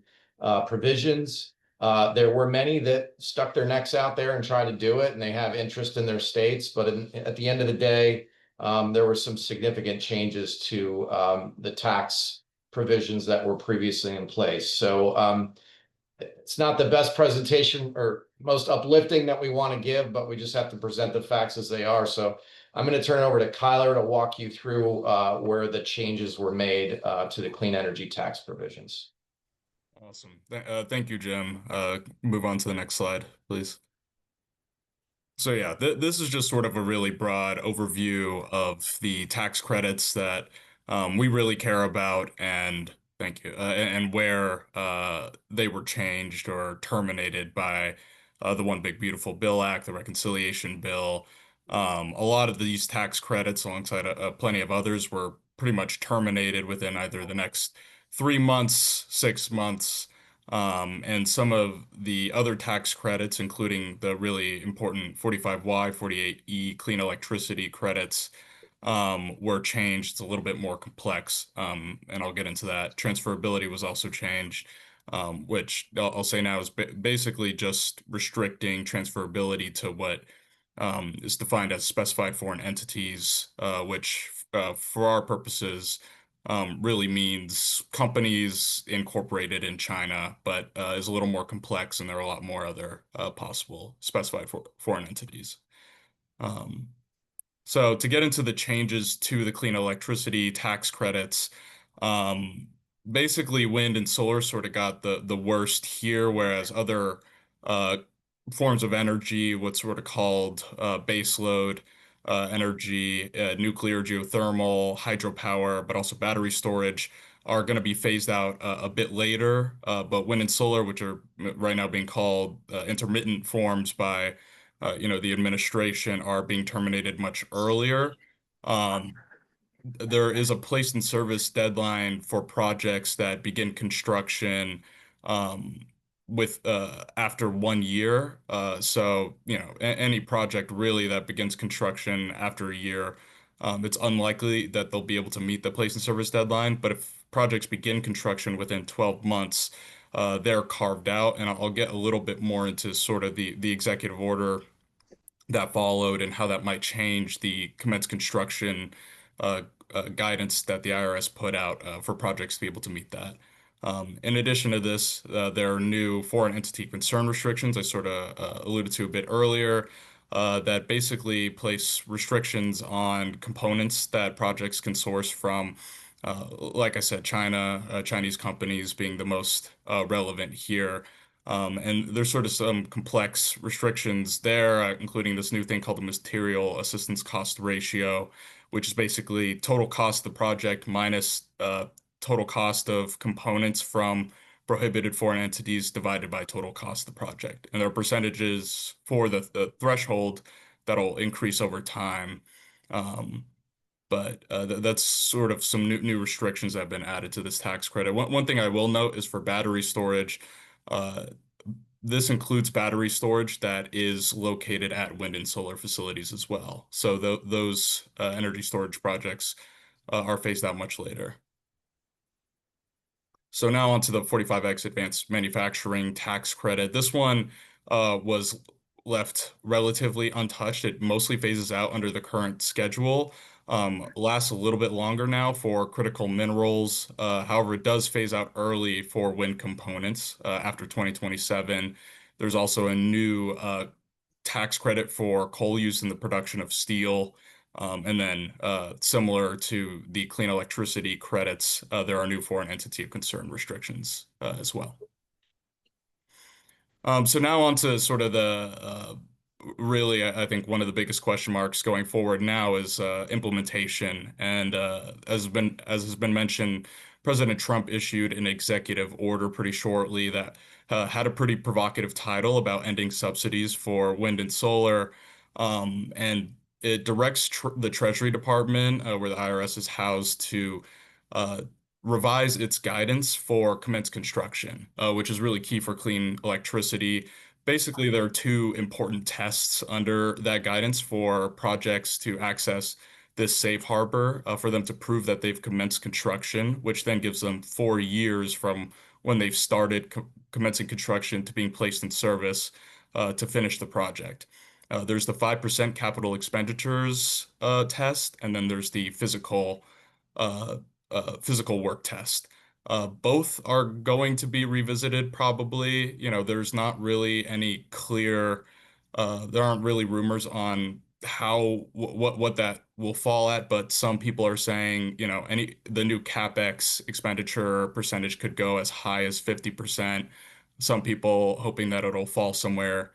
provisions. There were many that stuck their necks out there and tried to do it, and they have interest in their states. But at the end of the day, there were some significant changes to the tax provisions that were previously in place. So it's not the best presentation or most uplifting that we want to give, but we just have to present the facts as they are. So I'm going to turn it over to Kyler to walk you through where the changes were made to the clean energy tax provisions. Awesome. Thank you, Jim. Move on to the next slide, please. So yeah, this is just sort of a really broad overview of the tax credits that we really care about, and thank you, and where they were changed or terminated by the One Big Beautiful Bill Act, the Reconciliation Bill. A lot of these tax credits, alongside plenty of others, were pretty much terminated within either the next 3 months, 6 months. And some of the other tax credits, including the really important 45Y, 48E clean electricity credits, were changed. It's a little bit more complex, and I'll get into that. Transferability was also changed, which I'll say now is basically just restricting transferability to what is defined as specified foreign entities, which for our purposes really means companies incorporated in China, but is a little more complex, and there are a lot more other possible specified foreign entities. So to get into the changes to the clean electricity tax credits, um, basically wind and solar sort of got the worst here, whereas other uh, forms of energy, what's sort of called baseload energy, nuclear, geothermal, hydropower, but also battery storage, are going to be phased out a bit later. But wind and solar, which are right now being called intermittent forms by the administration, are being terminated much earlier. Um, there is a placed in service deadline for projects that begin construction um, with after 1 year. So, any project really that begins construction after a year, it's unlikely that they'll be able to meet the placed in service deadline. But if projects begin construction within 12 months, they're carved out. And I'll get a little bit more into sort of the executive order that followed and how that might change the commence construction uh, guidance that the IRS put out for projects to be able to meet that. In addition to this, there are new foreign entity concern restrictions I sort of alluded to a bit earlier that basically place restrictions on components that projects can source from. Like I said, China, Chinese companies being the most relevant here. And there's sort of some complex restrictions there, including this new thing called the material assistance cost ratio, which is basically total cost of the project minus total cost of components from prohibited foreign entities divided by total cost of the project. And there are percentages for the threshold that'll increase over time. But that's sort of some new restrictions that have been added to this tax credit. One thing I will note is for battery storage. Uh, this includes battery storage that is located at wind and solar facilities as well. So those energy storage projects are phased out much later. So now onto the 45X advanced manufacturing tax credit. This one was left relatively untouched. It mostly phases out under the current schedule. Lasts a little bit longer now for critical minerals. However, it does phase out early for wind components after 2027. There's also a new tax credit for coal used in the production of steel. And then, similar to the clean electricity credits, there are new foreign entity of concern restrictions as well. So now on to sort of the really, I think one of the biggest question marks going forward now is implementation. And as has been mentioned, President Trump issued an executive order pretty shortly that had a pretty provocative title about ending subsidies for wind and solar. And it directs the Treasury Department, where the IRS is housed, to uh, revise its guidance for commence construction, which is really key for clean electricity. Basically, there are two important tests under that guidance for projects to access this safe harbor, for them to prove that they've commenced construction, which then gives them 4 years from when they've started commencing construction to being placed in service to finish the project. There's the 5% capital expenditures test, and then there's the uh, physical work test. Both are going to be revisited probably. There's not really any clear, there aren't really rumors on how what that will fall at, but some people are saying, the new CapEx expenditure percentage could go as high as 50%. Some people hoping that it'll fall somewhere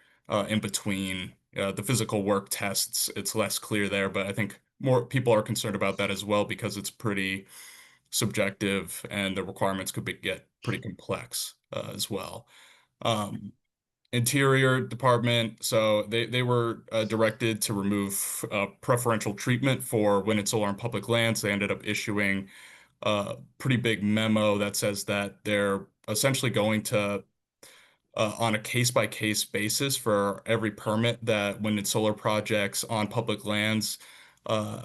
in between, the physical work tests, it's less clear there, but I think more people are concerned about that as well because it's pretty subjective and the requirements get pretty complex as well. Interior Department, so they were directed to remove preferential treatment for wind and solar on public lands. They ended up issuing a pretty big memo that says that they're essentially going to on a case-by-case basis for every permit that wind and solar projects on public lands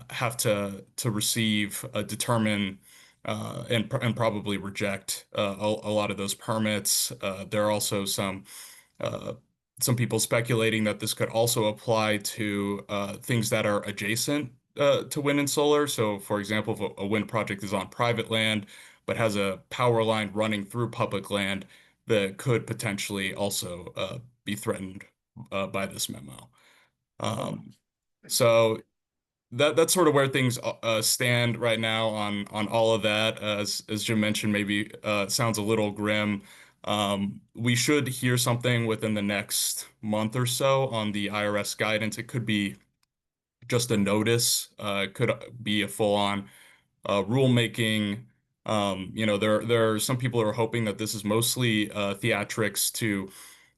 have to receive, determine and probably reject a lot of those permits. There are also some people speculating that this could also apply to things that are adjacent to wind and solar. So, for example, if a wind project is on private land but has a power line running through public land, that could potentially also be threatened by this memo. So that's sort of where things stand right now on all of that. As Jim mentioned, maybe sounds a little grim. We should hear something within the next month or so on the IRS guidance. It could be just a notice. It could be a full-on rulemaking. There are some people who are hoping that this is mostly theatrics to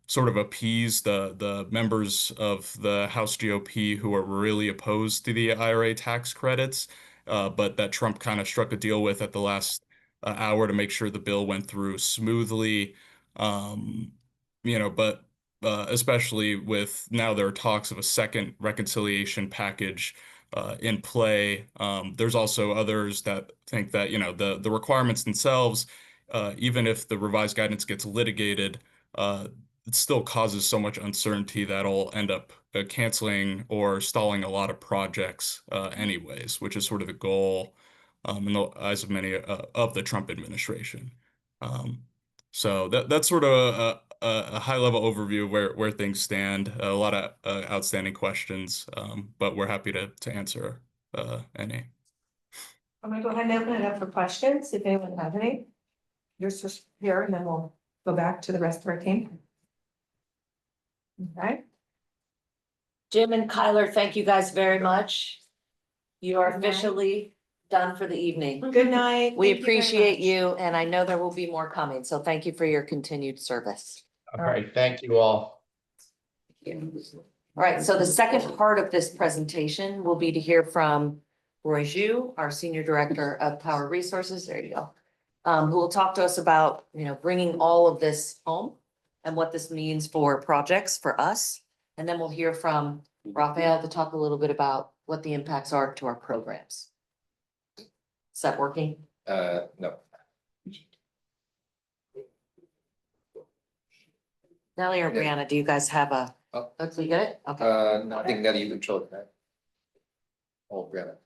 sort of appease the members of the House GOP who are really opposed to the IRA tax credits, but that Trump kind of struck a deal with at the last hour to make sure the bill went through smoothly. But especially with now there are talks of a second reconciliation package in play. There's also others that think that, the requirements themselves, even if the revised guidance gets litigated, it still causes so much uncertainty that'll end up canceling or stalling a lot of projects anyways, which is sort of the goal in the eyes of many of the Trump administration. So that's sort of a high level overview of where things stand. A lot of outstanding questions, but we're happy to answer any. I'm gonna go ahead and open it up for questions, if anyone has any. Yours just here, and then we'll go back to the rest of our team. Okay. Jim and Kyler, thank you guys very much. You are Good night. officially done for the evening. Good night. We Thank you very appreciate much. you, and I know there will be more coming, so thank you for your continued service. All right, thank you all. All right, so the second part of this presentation will be to hear from Roy Zhu, our Senior Director of Power Resources, there you go, who will talk to us about, bringing all of this home and what this means for projects for us. And then we'll hear from Rafael to talk a little bit about what the impacts are to our programs. Is that working? No. Nelly or Brianna, do you guys have a, Oh. you get it? Okay. No, I think that you control that. Oh, grab it.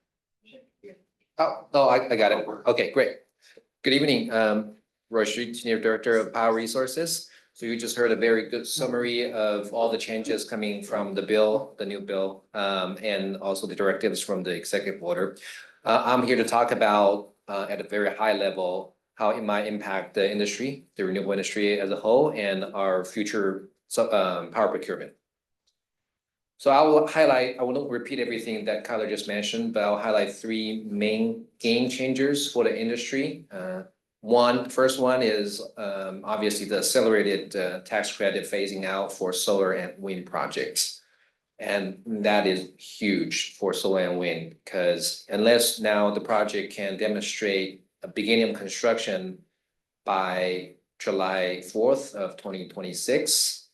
Oh, I got it. Okay, great. Good evening, Roy Street, Senior Director of Power Resources. So you just heard a very good summary of all the changes coming from the bill, the new bill, and also the directives from the executive order. I'm here to talk about, at a very high level, how it might impact the industry, the renewable industry as a whole, and our future power procurement. So I won't repeat everything that Kyler just mentioned, but I'll highlight three main game changers for the industry. First one is obviously the accelerated tax credit phasing out for solar and wind projects. And that is huge for solar and wind, because unless now the project can demonstrate a beginning of construction by July 4th of 2026,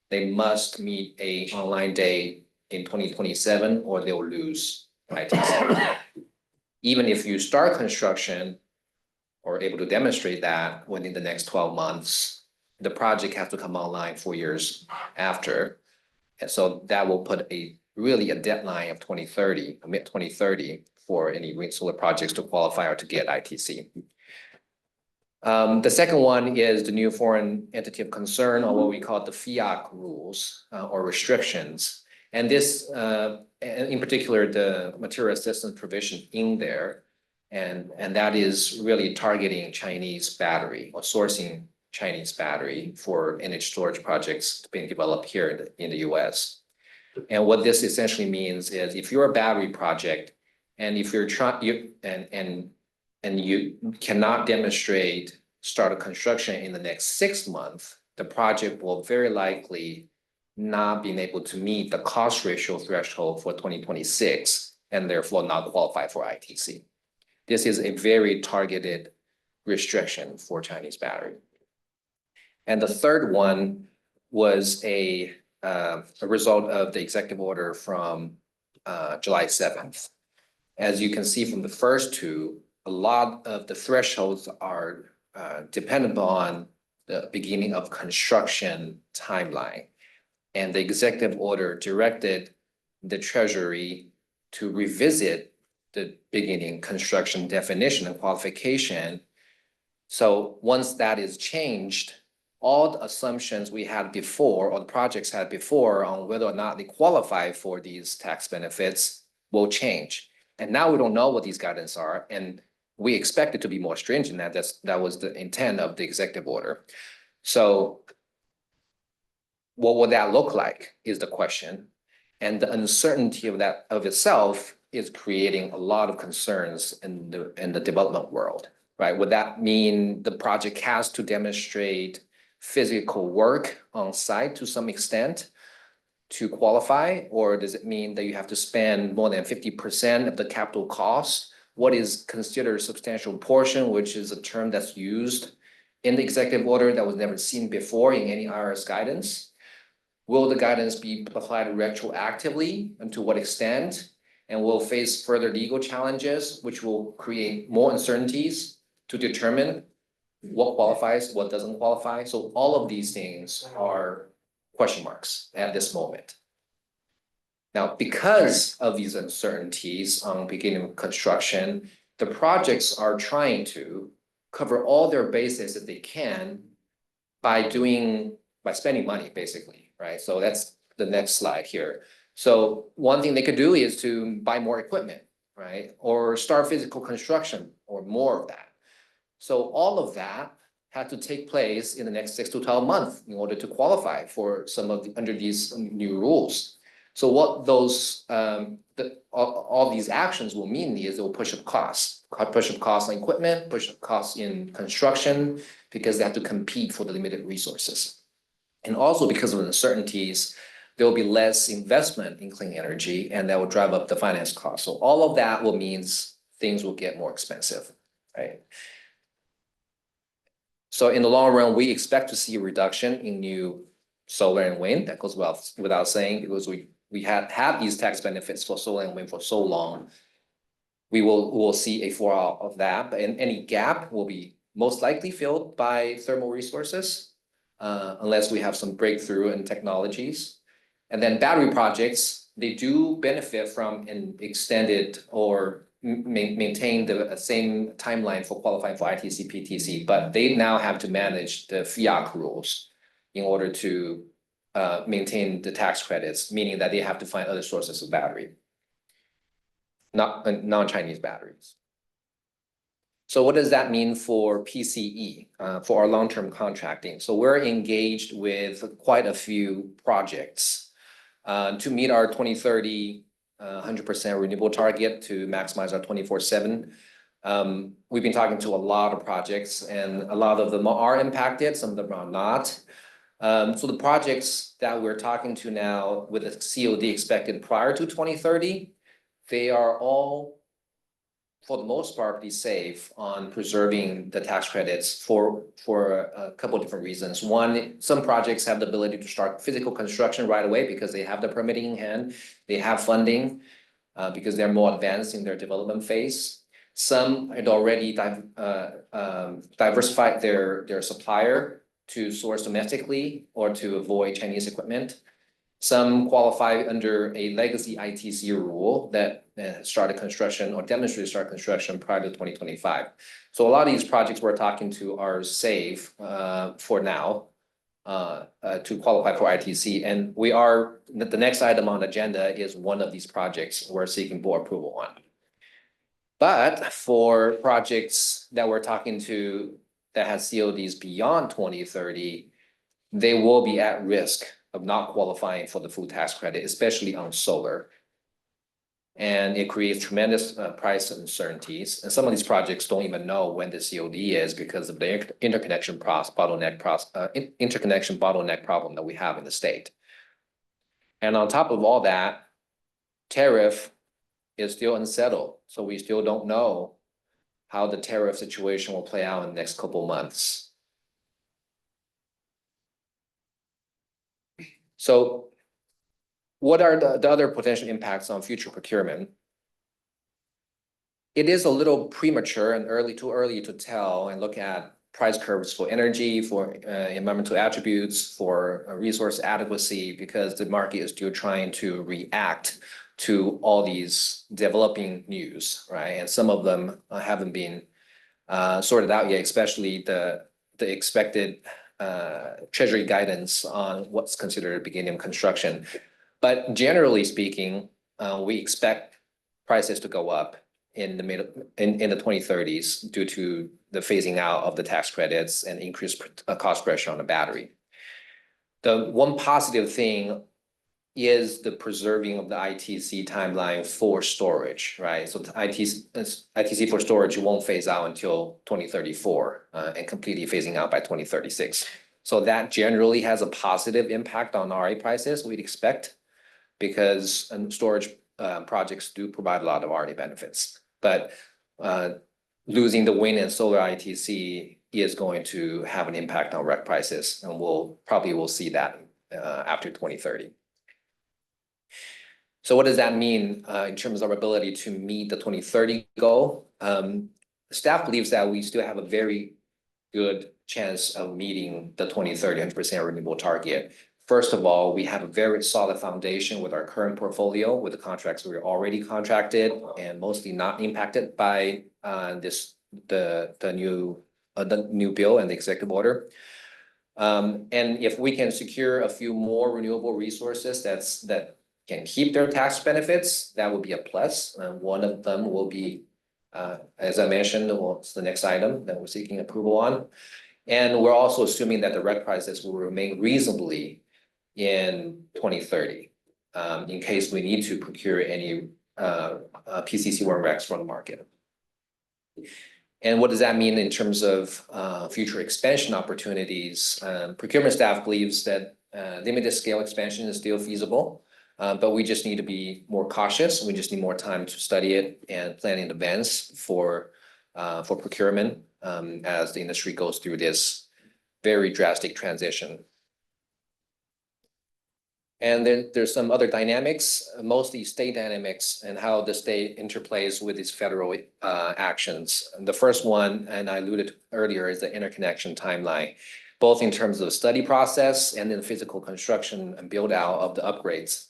they must meet a online date in 2027 or they'll lose ITC. Even if you start construction or able to demonstrate that within the next 12 months, the project has to come online 4 years after. And so that will put a deadline of 2030, mid-2030 for any wind solar projects to qualify or to get ITC. The second one is the new foreign entity of concern, or what we call the FIAC rules or restrictions. And this, in particular, the material assistance provision in there, and that is really targeting Chinese battery or sourcing Chinese battery for energy storage projects being developed here in the US. And what this essentially means is if you're a battery project and if you're trying, and you cannot demonstrate start of construction in the next 6 months, the project will very likely not being able to meet the cost ratio threshold for 2026 and therefore not qualify for ITC. This is a very targeted restriction for Chinese battery. And the third one was a result of the executive order from July 7th. As you can see from the first two, a lot of the thresholds are dependent on the beginning of construction timeline. And the executive order directed the Treasury to revisit the beginning construction definition and qualification. So once that is changed, all the assumptions we had before or the projects had before on whether or not they qualify for these tax benefits will change. And now we don't know what these guidance are, and we expect it to be more stringent. That was the intent of the executive order. So what would that look like is the question. And the uncertainty of that of itself is creating a lot of concerns in the development world, right? Would that mean the project has to demonstrate physical work on site to some extent to qualify? Or does it mean that you have to spend more than 50% of the capital cost? What is considered a substantial portion, which is a term that's used in the executive order that was never seen before in any IRS guidance? Will the guidance be applied retroactively, and to what extent? And we'll face further legal challenges, which will create more uncertainties to determine what qualifies, what doesn't qualify. So all of these things are question marks at this moment. Now, because of these uncertainties on beginning construction, the projects are trying to cover all their bases that they can by spending money, basically, right? So that's the next slide here. So one thing they could do is to buy more equipment, right? Or start physical construction or more of that. So all of that had to take place in the next 6 to 12 months in order to qualify for some of under these new rules. So what those all these actions will mean is it will push up costs on equipment, push up costs in construction, because they have to compete for the limited resources. And also because of the uncertainties, there will be less investment in clean energy, and that will drive up the finance cost. So all of that will means things will get more expensive, right? So in the long run, we expect to see a reduction in new solar and wind. That goes without saying, because we had these tax benefits for solar and wind for so long. We will see a fallout of that, and any gap will be most likely filled by thermal resources, unless we have some breakthrough in technologies. And then battery projects, they do benefit from an extended or maintain the same timeline for qualifying for ITC, PTC, but they now have to manage the FIAC rules in order to maintain the tax credits, meaning that they have to find other sources of battery, not non-Chinese batteries. So what does that mean for PCE, for our long-term contracting? So we're engaged with quite a few projects to meet our 2030 100% renewable target to maximize our 24/7. We've been talking to a lot of projects, and a lot of them are impacted, some of them are not. So the projects that we're talking to now with a COD expected prior to 2030, they are all, for the most part, be safe on preserving the tax credits for a couple of different reasons. One, some projects have the ability to start physical construction right away because they have the permitting in hand, they have funding, because they're more advanced in their development phase. Some had already diversified their supplier to source domestically or to avoid Chinese equipment. Some qualify under a legacy ITC rule that started construction or demonstrated start construction prior to 2025. So a lot of these projects we're talking to are safe for now to qualify for ITC. And the next item on the agenda is one of these projects we're seeking board approval on. But for projects that we're talking to that has CODs beyond 2030, they will be at risk of not qualifying for the full tax credit, especially on solar. And it creates tremendous price uncertainties. And some of these projects don't even know when the COD is because of the interconnection bottleneck problem that we have in the state. And on top of all that, tariff is still unsettled. So we still don't know how the tariff situation will play out in the next couple of months. So what are the other potential impacts on future procurement? It is a little premature and too early to tell and look at price curves for energy, for environmental attributes, for resource adequacy, because the market is still trying to react to all these developing news, right? And some of them haven't been sorted out yet, especially the expected treasury guidance on what's considered a beginning of construction. But generally speaking, we expect prices to go up in the in the 2030s due to the phasing out of the tax credits and increased cost pressure on the battery. The one positive thing is the preserving of the ITC timeline for storage, right? So the ITC for storage won't phase out until 2034 and completely phasing out by 2036. So that generally has a positive impact on RA prices, we'd expect, because storage projects do provide a lot of RA benefits. But losing the wind and solar ITC is going to have an impact on REC prices, and we'll see that after 2030. So what does that mean in terms of our ability to meet the 2030 goal? Staff believes that we still have a very good chance of meeting the 2030 100% renewable target. First of all, we have a very solid foundation with our current portfolio, with the contracts we're already contracted and mostly not impacted by the new bill and the executive order. And if we can secure a few more renewable resources that can keep their tax benefits, that would be a plus. One of them will be, as I mentioned, it's the next item that we're seeking approval on. And we're also assuming that the REC prices will remain reasonably in 2030, in case we need to procure any PCC1 RECs from the market. And what does that mean in terms of future expansion opportunities? Procurement staff believes that limited scale expansion is still feasible, but we just need to be more cautious. We just need more time to study it and plan in advance for procurement as the industry goes through this very drastic transition. And then there's some other dynamics, mostly state dynamics, and how the state interplays with its federal actions. And the first one, and I alluded to earlier, is the interconnection timeline, both in terms of the study process and then physical construction and build out of the upgrades.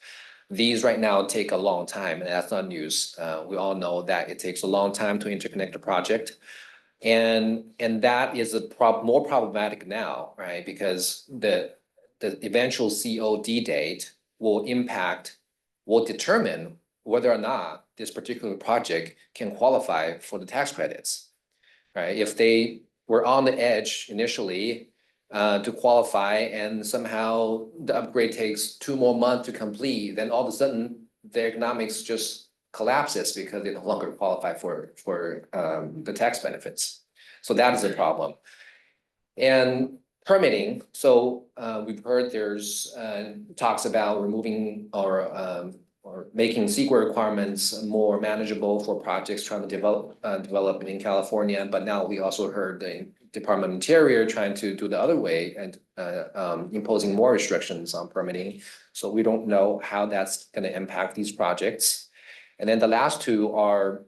These right now take a long time, and that's not news. We all know that it takes a long time to interconnect a project. And that is more problematic now, right? Because the eventual COD date will determine whether or not this particular project can qualify for the tax credits, right? If they were on the edge initially to qualify and somehow the upgrade takes 2 more months to complete, then all of a sudden the economics just collapses because they no longer qualify for the tax benefits. So that is a problem. And permitting, so we've heard there's talks about removing or making CEQA requirements more manageable for projects trying to develop in California. But now we also heard the Department of Interior trying to do the other way and imposing more restrictions on permitting. So we don't know how that's going to impact these projects. And then the last two are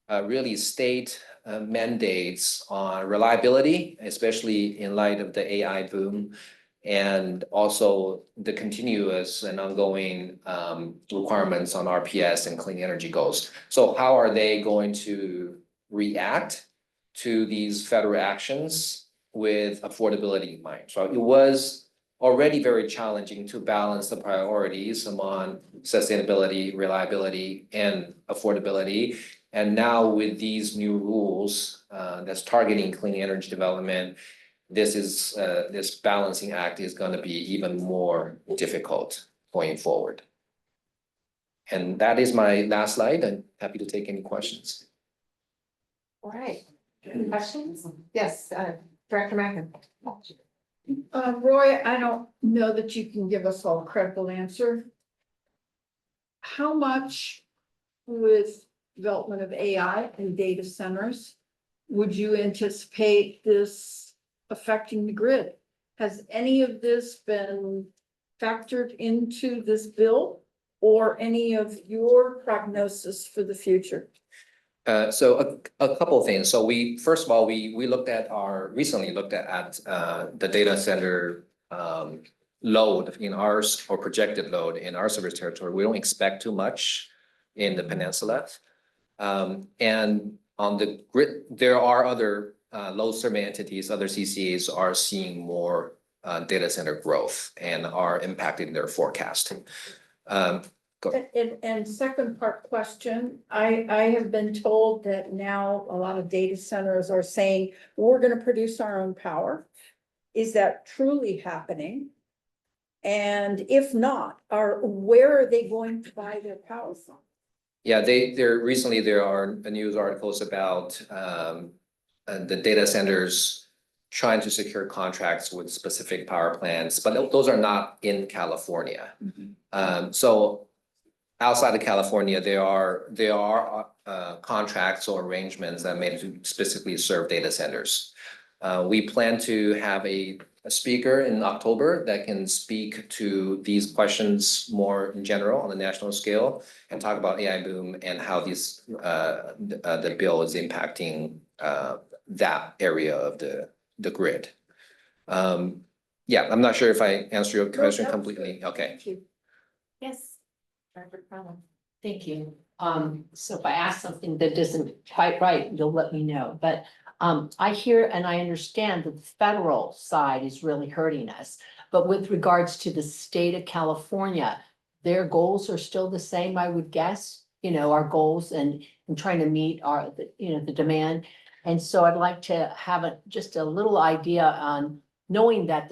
really state mandates on reliability, especially in light of the AI boom, and also the continuous and ongoing requirements on RPS and clean energy goals. So how are they going to react to these federal actions with affordability in mind? So it was already very challenging to balance the priorities among sustainability, reliability, and affordability. And now with these new rules that's targeting clean energy development this balancing act is gonna be even more difficult going forward. And that is my last slide. I'm happy to take any questions. All right, any questions? Yes, Director Mackin. Roy, I don't know that you can give us all a credible answer. How much with development of AI and data centers would you anticipate this affecting the grid? Has any of this been factored into this bill or any of your prognosis for the future? So a couple of things. So first of all, we recently looked at the data center load in ours, or projected load in our service territory. We don't expect too much in the peninsula. And on the grid, there are other load serving entities, other CCAs are seeing more data center growth and are impacting their forecast. And second part question, I have been told that now a lot of data centers are saying, we're gonna produce our own power. Is that truly happening? And if not, where are they going to buy their power from? Yeah, recently there are news articles about the data centers trying to secure contracts with specific power plants, but those are not in California. So outside of California, there are contracts or arrangements that made to specifically serve data centers. We plan to have a speaker in October that can speak to these questions more in general on the national scale and talk about AI boom and how the bill is impacting that area of the grid. Yeah, I'm not sure if I answered your question completely. Okay. Thank you. Yes. Director Cronin. Thank you. So if I ask something that isn't quite right, you'll let me know, but I hear and I understand that the federal side is really hurting us. But with regards to the state of California, their goals are still the same, I would guess, our goals and trying to meet the demand. And so I'd like to have just a little idea on knowing that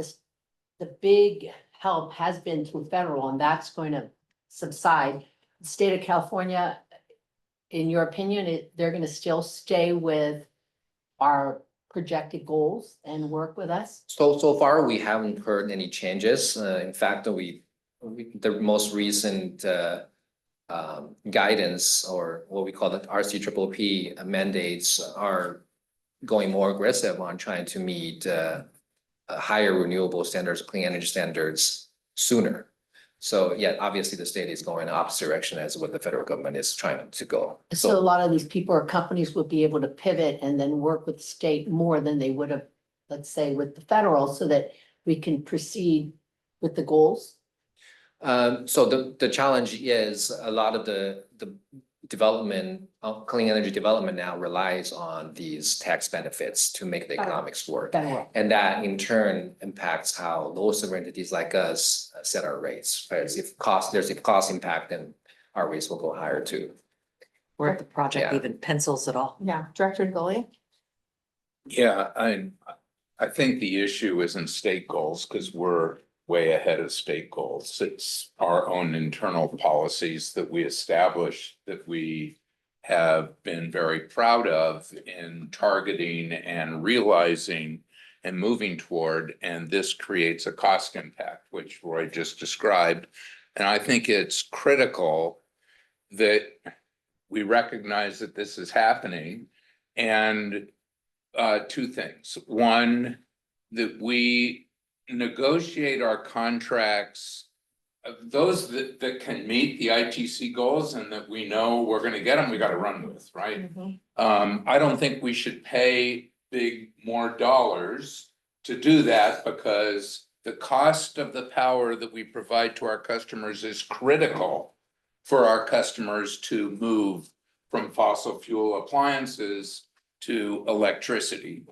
the big help has been through federal and that's going to subside. The state of California, in your opinion, they're going to still stay with our projected goals and work with us? So far, we haven't heard any changes. In fact, the most recent guidance, or what we call the RCPPP mandates, are going more aggressive on trying to meet higher renewable standards, clean energy standards sooner. So yeah, obviously the state is going in the opposite direction as what the federal government is trying to go. So a lot of these people or companies would be able to pivot and then work with the state more than they would have, let's say, with the federal, so that we can proceed with the goals? So the challenge is a lot of the development, clean energy development now relies on these tax benefits to make the economics work. And that in turn impacts how low serving entities like us set our rates. Whereas if there's a cost impact, then our rates will go higher too. Or if the project even pencils at all. Yeah, Director Gully? Yeah, I think the issue isn't state goals because we're way ahead of state goals. It's our own internal policies that we established that we have been very proud of in targeting and realizing and moving toward. And this creates a cost impact, which Roy just described. And I think it's critical that we recognize that this is happening. And two things. One, that we negotiate our contracts, those that can meet the ITC goals and that we know we're going to get them, we got to run with, right? I don't think we should pay more dollars to do that, because the cost of the power that we provide to our customers is critical for our customers to move from fossil fuel appliances to electricity.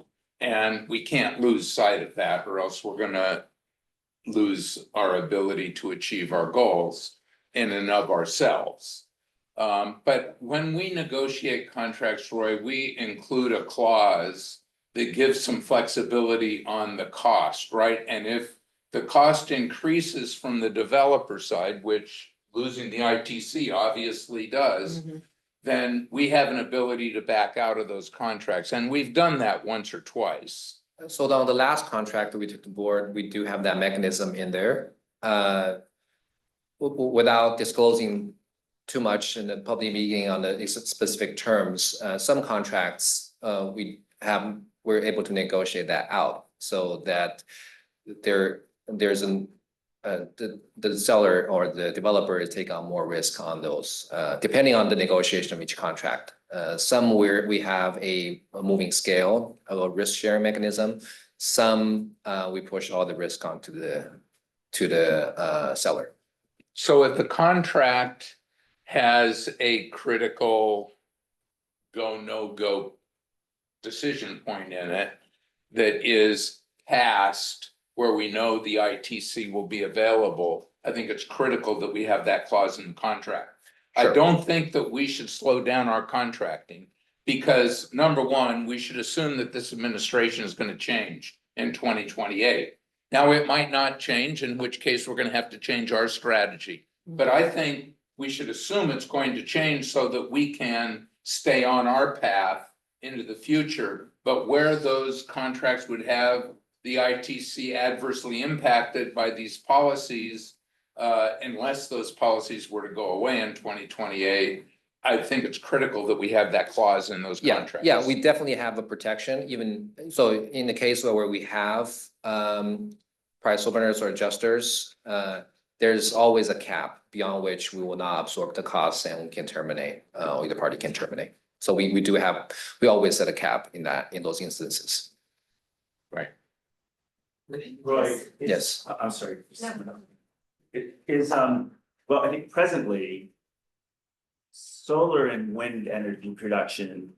And we can't lose sight of that, or else we're gonna lose our ability to achieve our goals in and of ourselves. But when we negotiate contracts, Roy, we include a clause that gives some flexibility on the cost, right? And if the cost increases from the developer side, which losing the ITC obviously does, then we have an ability to back out of those contracts. And we've done that once or twice. So on the last contract that we took to board, we do have that mechanism in there. Without disclosing too much in the public meeting on the specific terms, some contracts, we're able to negotiate that out so that there's the seller or the developer is take on more risk on those, depending on the negotiation of each contract. Some where we have a moving scale of a risk sharing mechanism. Some, we push all the risk onto the seller. So if the contract has a critical go, no go decision point in it that is past where we know the ITC will be available, I think it's critical that we have that clause in the contract. I don't think that we should slow down our contracting because number one, we should assume that this administration is going to change in 2028. Now, it might not change, in which case we're going to have to change our strategy. But I think we should assume it's going to change so that we can stay on our path into the future. But where those contracts would have the ITC adversely impacted by these policies, unless those policies were to go away in 2028, I think it's critical that we have that clause in those contracts. Yeah, we definitely have a protection, even so in the case where we have price openers or adjusters, there's always a cap beyond which we will not absorb the costs and we can terminate, either party can terminate. So we always set a cap in those instances. Right. Roy. Yes. I'm sorry. It is, well, I think presently solar and wind energy production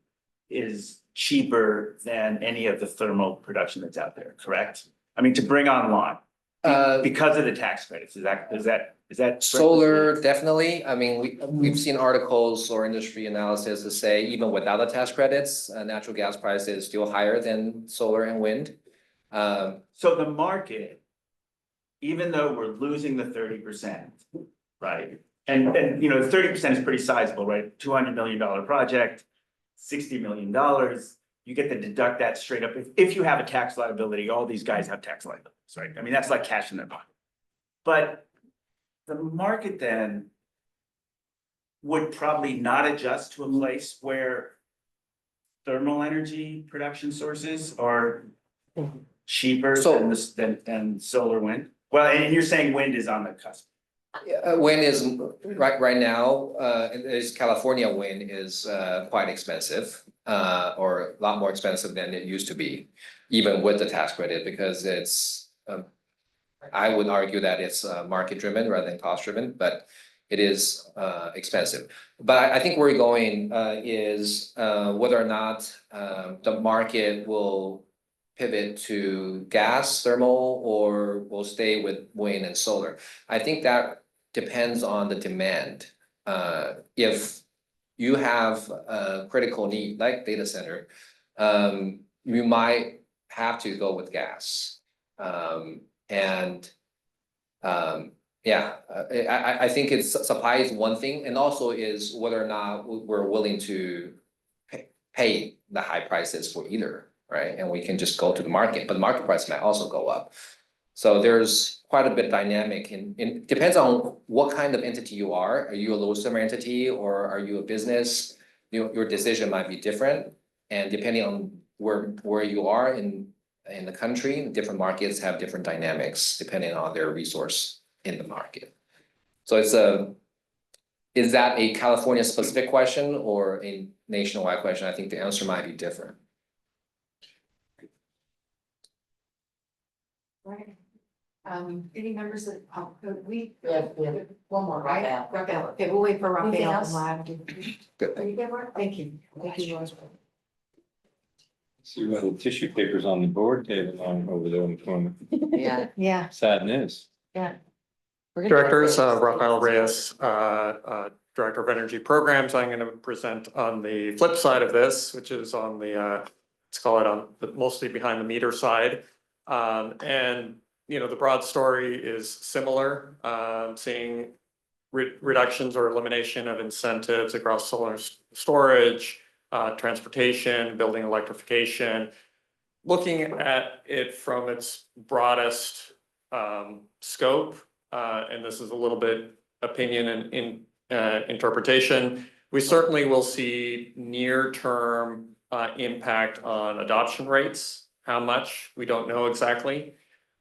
is cheaper than any of the thermal production that's out there, correct? I mean, to bring online, because of the tax credits, is that? Solar, definitely. I mean, we've seen articles or industry analysis to say even without the tax credits, natural gas price is still higher than solar and wind. So the market, even though we're losing the 30%, right? And you know, 30% is pretty sizable, right? $200 million project, $60 million. You get to deduct that straight up. If you have a tax liability, all these guys have tax liabilities, right? I mean, that's like cash in their pocket. But the market then would probably not adjust to a place where thermal energy production sources are cheaper than solar wind. Well, and you're saying wind is on the cusp. Wind is right now, California wind is quite expensive, or a lot more expensive than it used to be, even with the tax credit, because it's, I would argue that it's market driven rather than cost driven, but it is expensive. But I think where we're going is whether or not the market will pivot to gas, thermal, or will stay with wind and solar. I think that depends on the demand. If you have a critical need like data center, you might have to go with gas. I think it's supply is one thing, and also is whether or not we're willing to pay the high prices for either, right? And we can just go to the market, but the market price might also go up. So there's quite a bit dynamic in depends on what kind of entity you are. Are you a low summer entity or are you a business? Your decision might be different. And depending on where you are in the country, different markets have different dynamics depending on their resource in the market. So is that a California specific question or a nationwide question? I think the answer might be different. Right. Any members of, we have one more, right? Rafael. Okay, we'll wait for Anything Rafael. else? Good. Are you good, Mark? Thank you. Thank you, Rose. See what tissue papers on the board table over there in the corner. Yeah. Yeah. Sad news. Yeah. Directors, Rafael Reyes, Director of Energy Programs. I'm going to present on the flip side of this, which is on the let's call it on the mostly behind the meter side. And, you know, the broad story is similar, seeing reductions or elimination of incentives across solar storage, transportation, building electrification. Looking at it from its broadest scope, and this is a little bit opinion and interpretation, we certainly will see near-term impact on adoption rates. How much, we don't know exactly.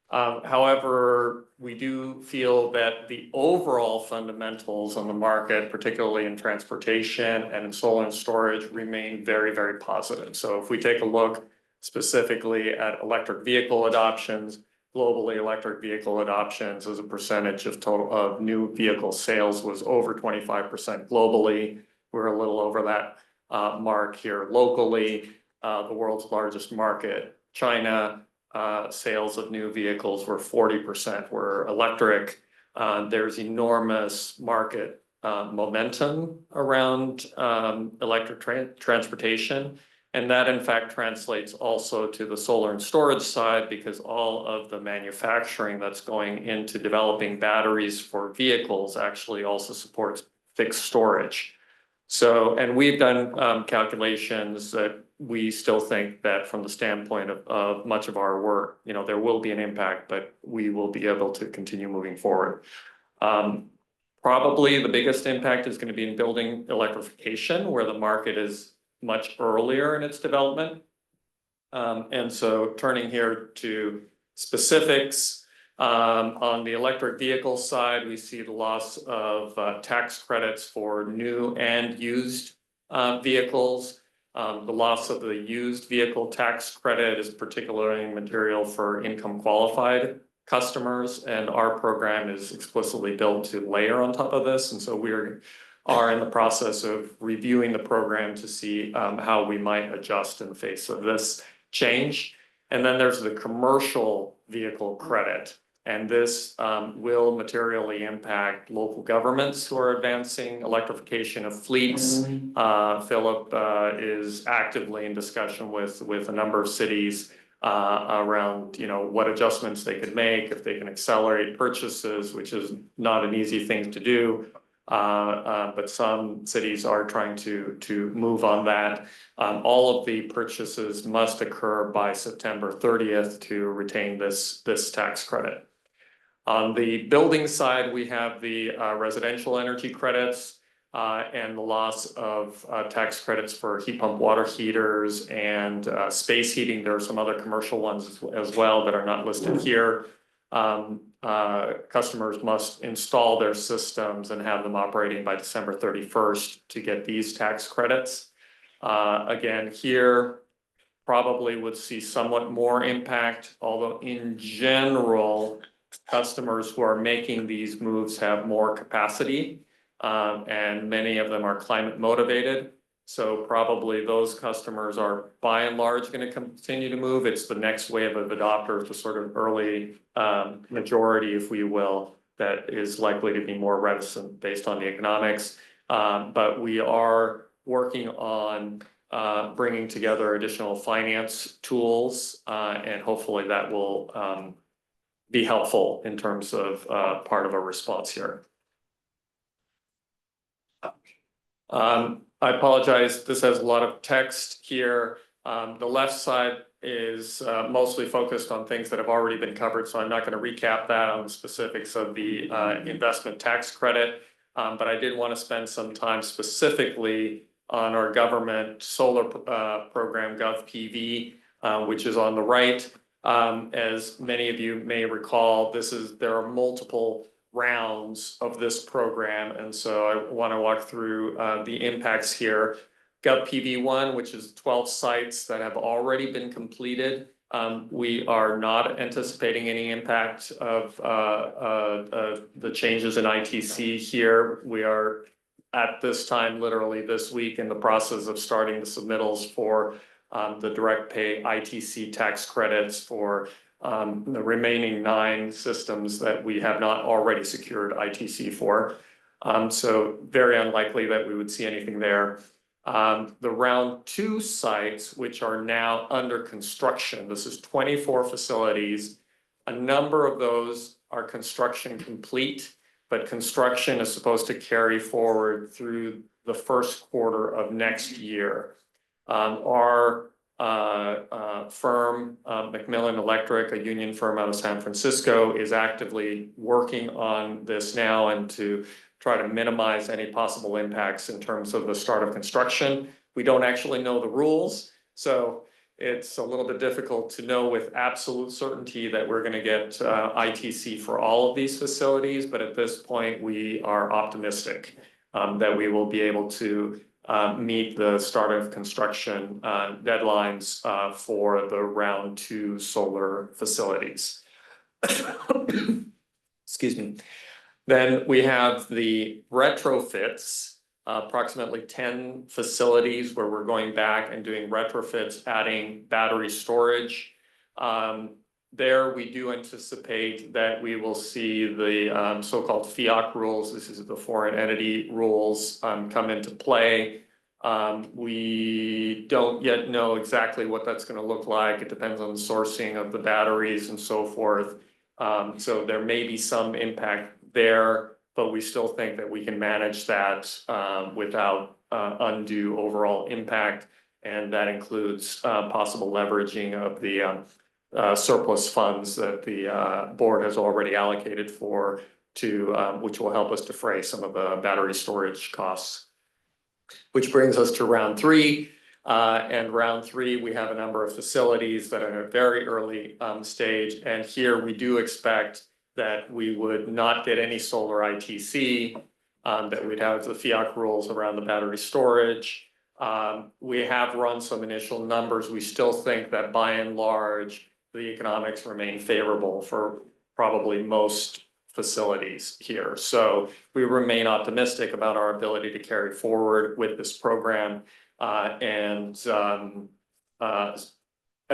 However, we do feel that the overall fundamentals on the market, particularly in transportation and in solar and storage, remain very, very positive. So if we take a look specifically at electric vehicle adoptions, globally electric vehicle adoptions as a percentage of total of new vehicle sales was over 25% globally. We're a little over that mark here locally. The world's largest market, China, sales of new vehicles were 40% were electric. There's enormous market momentum around electric transportation. And that in fact translates also to the solar and storage side, because all of the manufacturing that's going into developing batteries for vehicles actually also supports fixed storage. So, and we've done calculations that we still think that from the standpoint of much of our work, you know, there will be an impact, but we will be able to continue moving forward. Probably the biggest impact is going to be in building electrification, where the market is much earlier in its development. And so turning here to specifics, on the electric vehicle side, we see the loss of tax credits for new and used vehicles. The loss of the used vehicle tax credit is particularly material for income qualified customers, and our program is explicitly built to layer on top of this. And so we are in the process of reviewing the program to see how we might adjust in the face of this change. And then there's the commercial vehicle credit. And this will materially impact local governments who are advancing electrification of fleets. Philip is actively in discussion with a number of cities around, you know, what adjustments they could make, if they can accelerate purchases, which is not an easy thing to do. But some cities are trying to move on that. All of the purchases must occur by September 30th to retain this tax credit. On the building side, we have the residential energy credits and the loss of tax credits for heat pump water heaters and space heating. There are some other commercial ones as well that are not listed here. Customers must install their systems and have them operating by December 31st to get these tax credits. Again, here probably would see somewhat more impact, although in general, customers who are making these moves have more capacity, and many of them are climate motivated. So probably those customers are by and large going to continue to move. It's the next wave of adopters, the sort of early majority, if we will, that is likely to be more reticent based on the economics. But we are working on bringing together additional finance tools, and hopefully that will be helpful in terms of part of a response here. I apologize, this has a lot of text here. The left side is mostly focused on things that have already been covered, so I'm not going to recap that on the specifics of the investment tax credit. But I did want to spend some time specifically on our government solar program, GovPV, which is on the right. As many of you may recall, there are multiple rounds of this program, and so I want to walk through the impacts here. GovPV1, which is 12 sites that have already been completed. We are not anticipating any impact of the changes in ITC here. We are at this time, literally this week, in the process of starting the submittals for the direct pay ITC tax credits for the remaining 9 systems that we have not already secured ITC for. So very unlikely that we would see anything there. The round two sites, which are now under construction, this is 24 facilities. A number of those are construction complete, but construction is supposed to carry forward through the first quarter of next year. Our firm, Macmillan Electric, a union firm out of San Francisco, is actively working on this now and to try to minimize any possible impacts in terms of the start of construction. We don't actually know the rules, so it's a little bit difficult to know with absolute certainty that we're going to get ITC for all of these facilities, but at this point, we are optimistic that we will be able to meet the start of construction deadlines for the round two solar facilities. Excuse me. Then we have the retrofits, approximately 10 facilities where we're going back and doing retrofits, adding battery storage. There we do anticipate that we will see the so-called FIAC rules, this is the foreign entity rules, come into play. We don't yet know exactly what that's going to look like. It depends on the sourcing of the batteries and so forth. So there may be some impact there, but we still think that we can manage that without undue overall impact. And that includes possible leveraging of the surplus funds that the board has already allocated for to which will help us defray some of the battery storage costs. Which brings us to round three. And round three, we have a number of facilities that are at a very early stage. And here we do expect that we would not get any solar ITC, that we'd have the FIAC rules around the battery storage. We have run some initial numbers. We still think that by and large, the economics remain favorable for probably most facilities here. So we remain optimistic about our ability to carry forward with this program.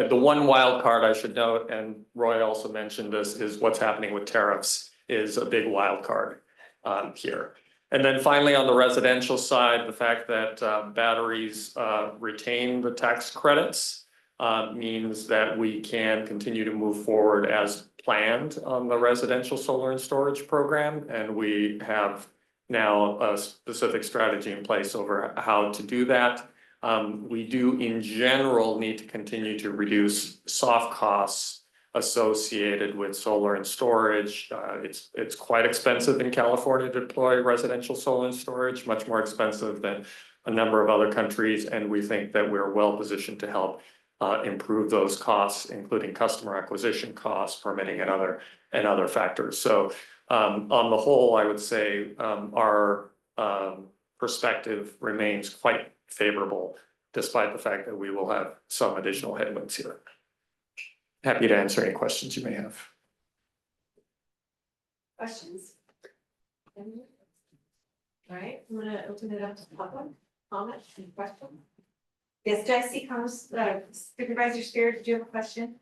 The one wild card I should note, and Roy also mentioned this, is what's happening with tariffs is a big wild card here. And then finally, on the residential side, the fact that batteries retain the tax credits means that we can continue to move forward as planned on the residential solar and storage program. And we have now a specific strategy in place over how to do that. We do in general need to continue to reduce soft costs associated with solar and storage. It's quite expensive in California to deploy residential solar and storage, much more expensive than a number of other countries. And we think that we're well positioned to help improve those costs, including customer acquisition costs, permitting and other factors. So on the whole, I would say our perspective remains quite favorable, despite the fact that we will have some additional headwinds here. Happy to answer any questions you may have. Questions? All right, I'm gonna open it up to public comments and questions. Yes, Jesse comes, Supervisor Spear, did you have a question?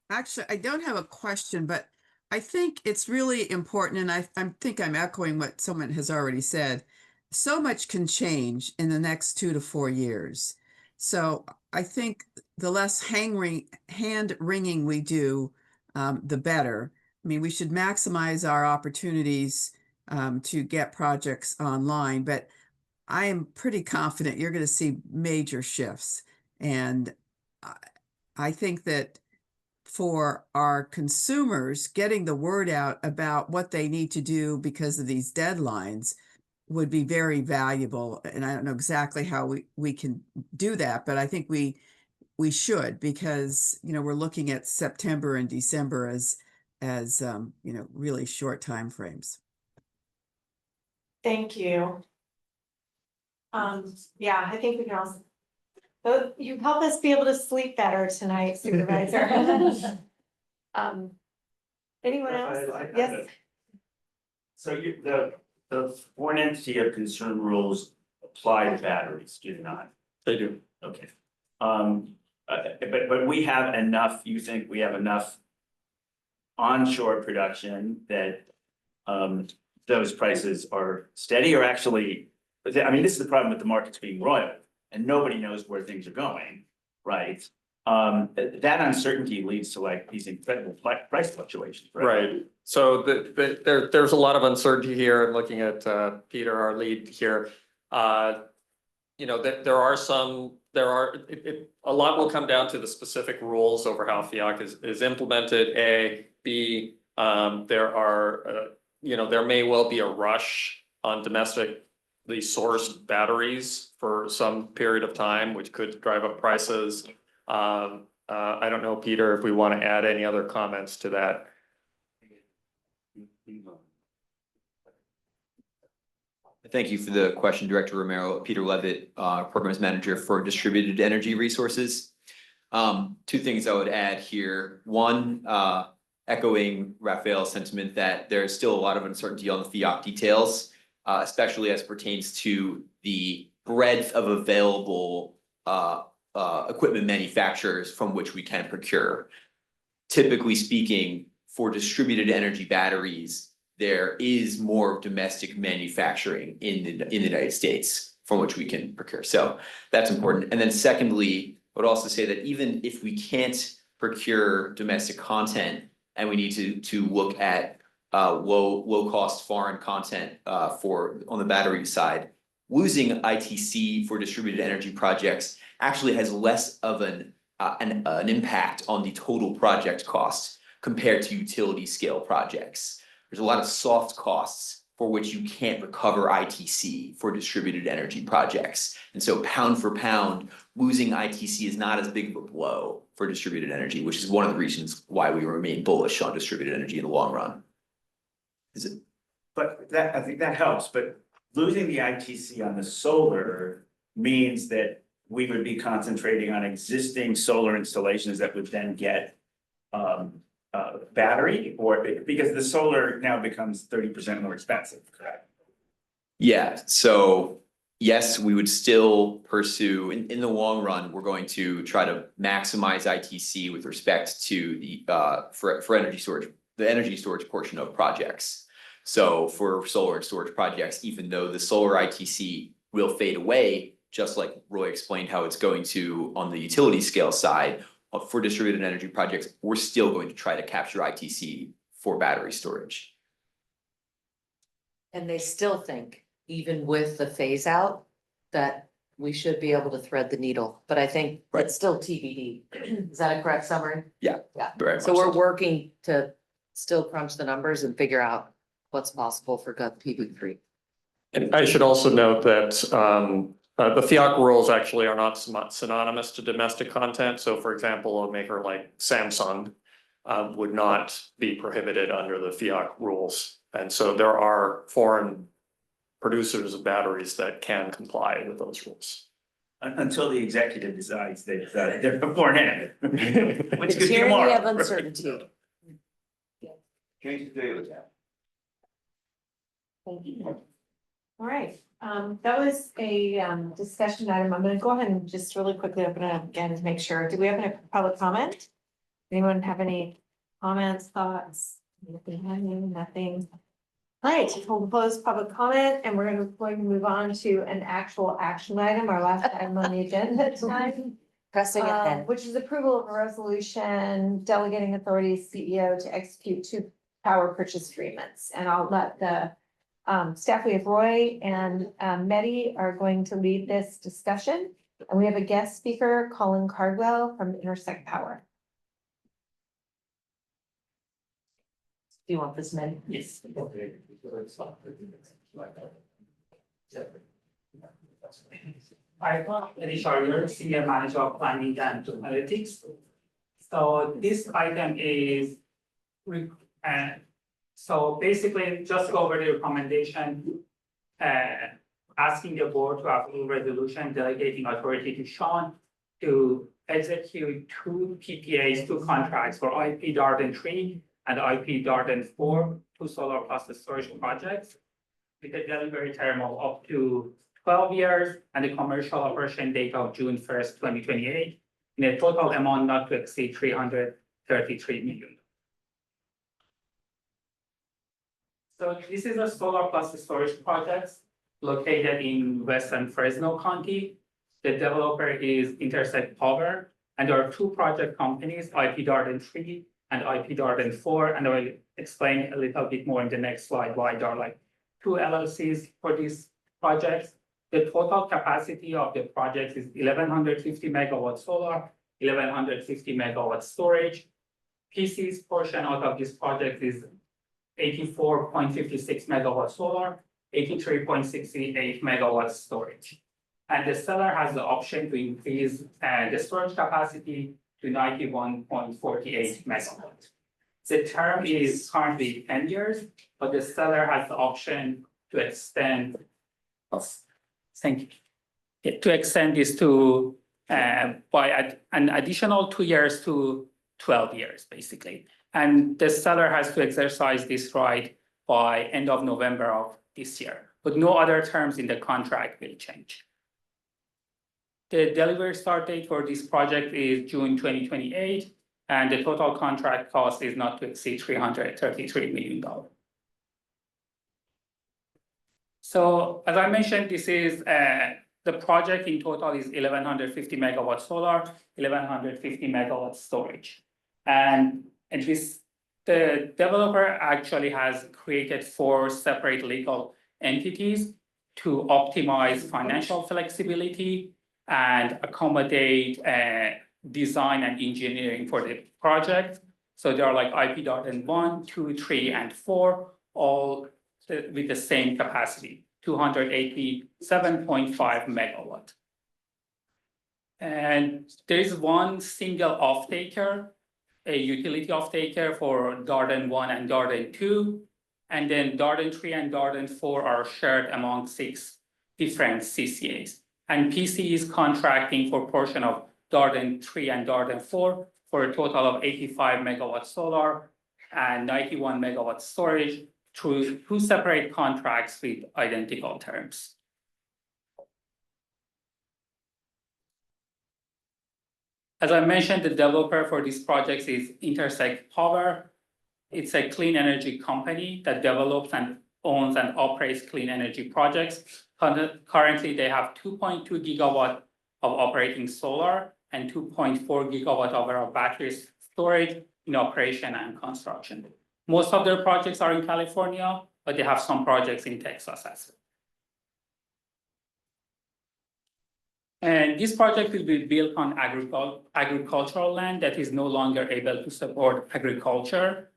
Actually, I don't have a question, but I think it's really important, and I think I'm echoing what someone has already said. So much can change in the next 2 to 4 years. So I think the less hand wringing we do, the better. I mean, we should maximize our opportunities to get projects online, but I am pretty confident you're going to see major shifts. And I think that for our consumers, getting the word out about what they need to do because of these deadlines would be very valuable. And I don't know exactly how we can do that, but I think we should, because, you know, we're looking at September and December as you know, really short time frames. Thank you. Yeah, I think we can also, so you help us be able to sleep better tonight, Supervisor. Anyone else? Yes. So the foreign entity of concern rules apply to batteries, do they not? They do. Okay. But we have enough, you think we have enough onshore production that those prices are steady, or actually I mean, this is the problem with the markets being roiled, and nobody knows where things are going, right? That uncertainty leads to like these incredible price fluctuations, right? Right, so there's a lot of uncertainty here, and looking at Peter, our lead here. You know, that a lot will come down to the specific rules over how FIAC is implemented, A, B. There may well be a rush on domestically sourced batteries for some period of time, which could drive up prices. I don't know, Peter, if we want to add any other comments to that. Thank you for the question, Director Romero. Peter Levitt, Programs Manager for Distributed Energy Resources. Two things I would add here. One, echoing Raphael's sentiment that there's still a lot of uncertainty on the FIAC details, especially as pertains to the breadth of available equipment manufacturers from which we can procure. Typically speaking, for distributed energy batteries, there is more domestic manufacturing in the United States from which we can procure. So that's important. And then secondly, I would also say that even if we can't procure domestic content and we need to look at low cost foreign content on the battery side, losing ITC for distributed energy projects actually has less of an impact on the total project cost compared to utility scale projects. There's a lot of soft costs for which you can't recover ITC for distributed energy projects. And so pound for pound, losing ITC is not as big of a blow for distributed energy, which is one of the reasons why we remain bullish on distributed energy in the long run. But I think that helps, but losing the ITC on the solar means that we would be concentrating on existing solar installations that would then get battery, or because the solar now becomes 30% more expensive, correct? Yeah, so yes, we would still pursue, in the long run, we're going to try to maximize ITC with respect to the for energy storage, the energy storage portion of projects. So for solar and storage projects, even though the solar ITC will fade away, just like Roy explained how it's going to on the utility scale side, for distributed energy projects, we're still going to try to capture ITC for battery storage. And they still think, even with the phase out, that we should be able to thread the needle, but I think it's still TBD. Is that a correct summary? Yeah. Yeah, Very so much we're working to still crunch the numbers and figure out what's possible for gut PB3. And I should also note that the FIAC rules actually are not synonymous to domestic content. So for example, a maker like Samsung would not be prohibited under the FIAC rules. And so there are foreign producers of batteries that can comply with those rules. Until the executive decides that they're beforehand. Which could be Tyranny tomorrow. of uncertainty. Change the day with that. Thank you. All right, that was a discussion item. I'm gonna go ahead and just really quickly open it up again and make sure. Do we have any public comment? Anyone have any comments, thoughts? Nothing. All right, we'll close public comment and we're going to move on to an actual action item, our last item on the agenda tonight. Pressing ahead. Which is approval of a resolution delegating authority CEO to execute 2 power purchase agreements. And I'll let the staff, we have Roy and Mehdi are going to lead this discussion. And we have a guest speaker, Colin Cardwell from Intersect Power. Do you want this, Mehdi? Yes. I'm Eddie Schreier, Senior Manager of Planning and Analytics. So this item is, so basically just go over the recommendation, asking the board to approve resolution delegating authority to Sean to execute 2 PPAs, 2 contracts for IP Darden 3 and IP Darden 4, 2 solar plus storage projects with a delivery term of up to 12 years and a commercial operation date of June 1st, 2028, in a total amount not to exceed $333 million. So this is a solar plus storage project. located in western Fresno County. The developer is Intersect Power, and there are two project companies, IP Darden 3 and IP Darden 4, and I will explain a little bit more in the next slide why there are like two LLCs for these projects. The total capacity of the project is 1150 megawatt solar, 1150 megawatt storage. PC's portion out of this project is 84.56 megawatt solar, 83.68 megawatt storage. And the seller has the option to increase the storage capacity to 91.48 megawatt. The term is currently 10 years, but the seller has the option to extend. Thank you. To extend this to by an additional 2 years to 12 years, basically. And the seller has to exercise this right by end of November of this year, but no other terms in the contract will change. The delivery start date for this project is June 2028, and the total contract cost is not to exceed $333 million. So as I mentioned, this is the project in total is 1150 megawatt solar, 1150 megawatt storage. And the developer actually has created 4 separate legal entities to optimize financial flexibility and accommodate design and engineering for the project. So there are like IP Darden 1, 2, 3, and 4, all with the same capacity, 287.5 megawatt. And there is one single off-taker, a utility off-taker for Darden 1 and Darden 2, and then Darden 3 and Darden 4 are shared among 6 different CCAs. And PC is contracting for portion of Darden 3 and Darden 4 for a total of 85 megawatt solar and 91 megawatt storage through 2 separate contracts with identical terms. As I mentioned, the developer for these projects is Intersect Power. It's a clean energy company that develops and owns and operates clean energy projects. Currently, they have 2.2 gigawatt of operating solar and 2.4 gigawatt hour of battery storage in operation and construction. Most of their projects are in California, but they have some projects in Texas as well. And this project will be built on agricultural land that is no longer able to support agriculture.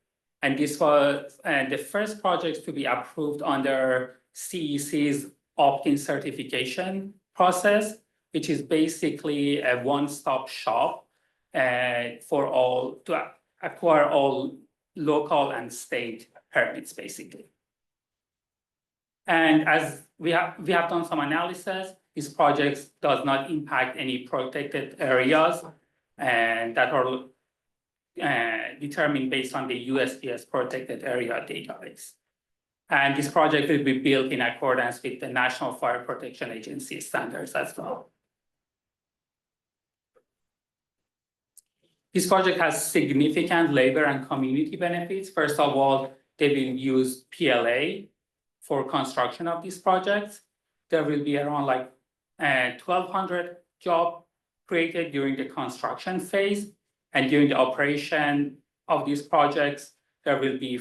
And this was the first project to be approved under CEC's opt-in certification process, which is basically a one-stop shop for all to acquire all local and state permits, basically. And as we have done some analysis, this project does not impact any protected areas and that are determined based on the USDS protected area database. And this project will be built in accordance with the National Fire Protection Agency standards as well. This project has significant labor and community benefits. First of all, they will use PLA for construction of these projects. There will be around like 1,200 jobs created during the construction phase. And during the operation of these projects, there will be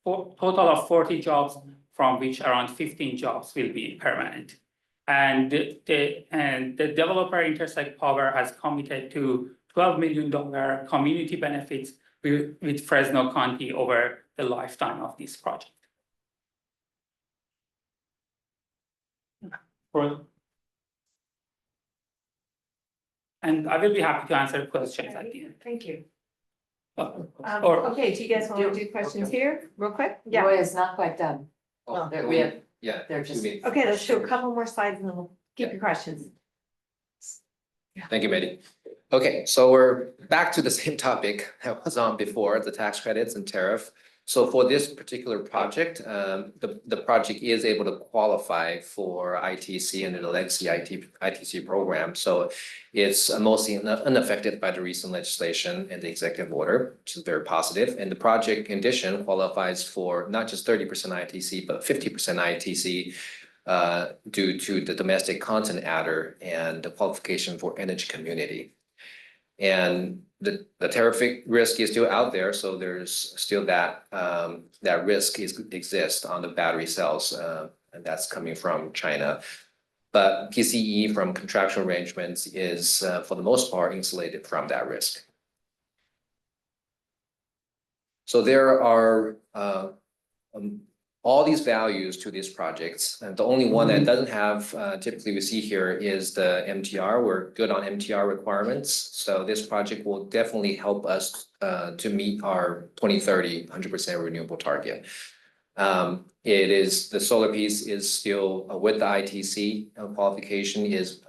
total of 40 jobs, from which around 15 jobs will be permanent. And the developer Intersect Power has committed to $12 million community benefits with Fresno County over the lifetime of this project. And I will be happy to answer questions at the end. Thank you. Okay, do you guys want to do questions here real quick? Yeah. Roy is not quite done. Oh, There we have, Yeah. they're just, Okay, let's do a couple more slides and then we'll keep your questions. Thank you, Betty. Okay, so we're back to the same topic that was on before, the tax credits and tariff. So for this particular project, the project is able to qualify for ITC and the legacy ITC program. So it's mostly unaffected by the recent legislation and the executive order, which is very positive. And the project condition qualifies for not just 30% ITC, but 50% ITC due to the domestic content adder and the qualification for energy community. And the tariff risk is still out there, so there's still that risk exists on the battery cells, and that's coming from China. But PCE from contractual arrangements is, for the most part, insulated from that risk. So there are all these values to these projects, and the only one that doesn't have, typically we see here, is the MTR. We're good on MTR requirements, so this project will definitely help us to meet our 2030 100% renewable target. It is, the solar piece is still with the ITC qualification is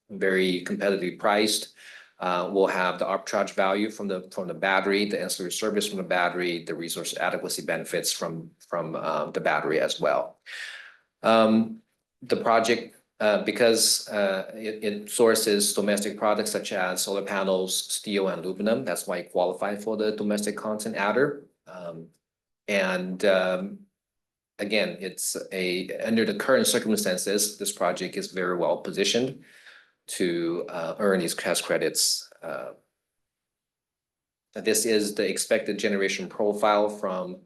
very competitively priced. We'll have the arbitrage value from the battery, the ancillary service from the battery, the resource adequacy benefits from the battery as well. The project, because it sources domestic products such as solar panels, steel, and aluminum, that's why it qualified for the domestic content adder. Again, it's under the current circumstances, this project is very well positioned to earn these tax credits. This is the expected generation profile from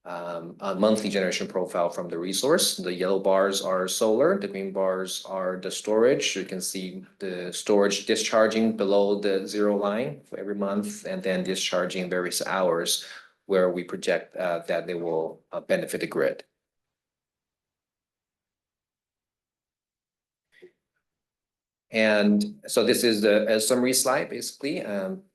a monthly generation profile from the resource. The yellow bars are solar, the green bars are the storage. You can see the storage discharging below the zero line for every month, and then discharging various hours where we project that they will benefit the grid. And so this is a summary slide, basically,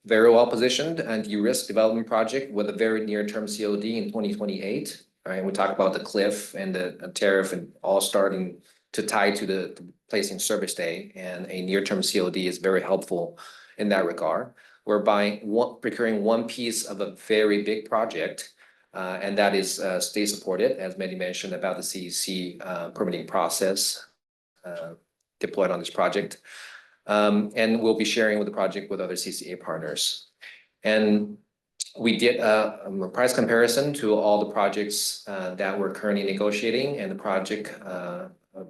very well positioned and de-risked development project with a very near-term COD in 2028. Right, we talk about the cliff and the tariff and all starting to tie to the placing service day, and a near-term COD is very helpful in that regard. We're procuring one piece of a very big project, and that is state supported, as Mandy mentioned about the CEC permitting process deployed on this project. And we'll be sharing with the project with other CCA partners. And we did a price comparison to all the projects that we're currently negotiating, and the project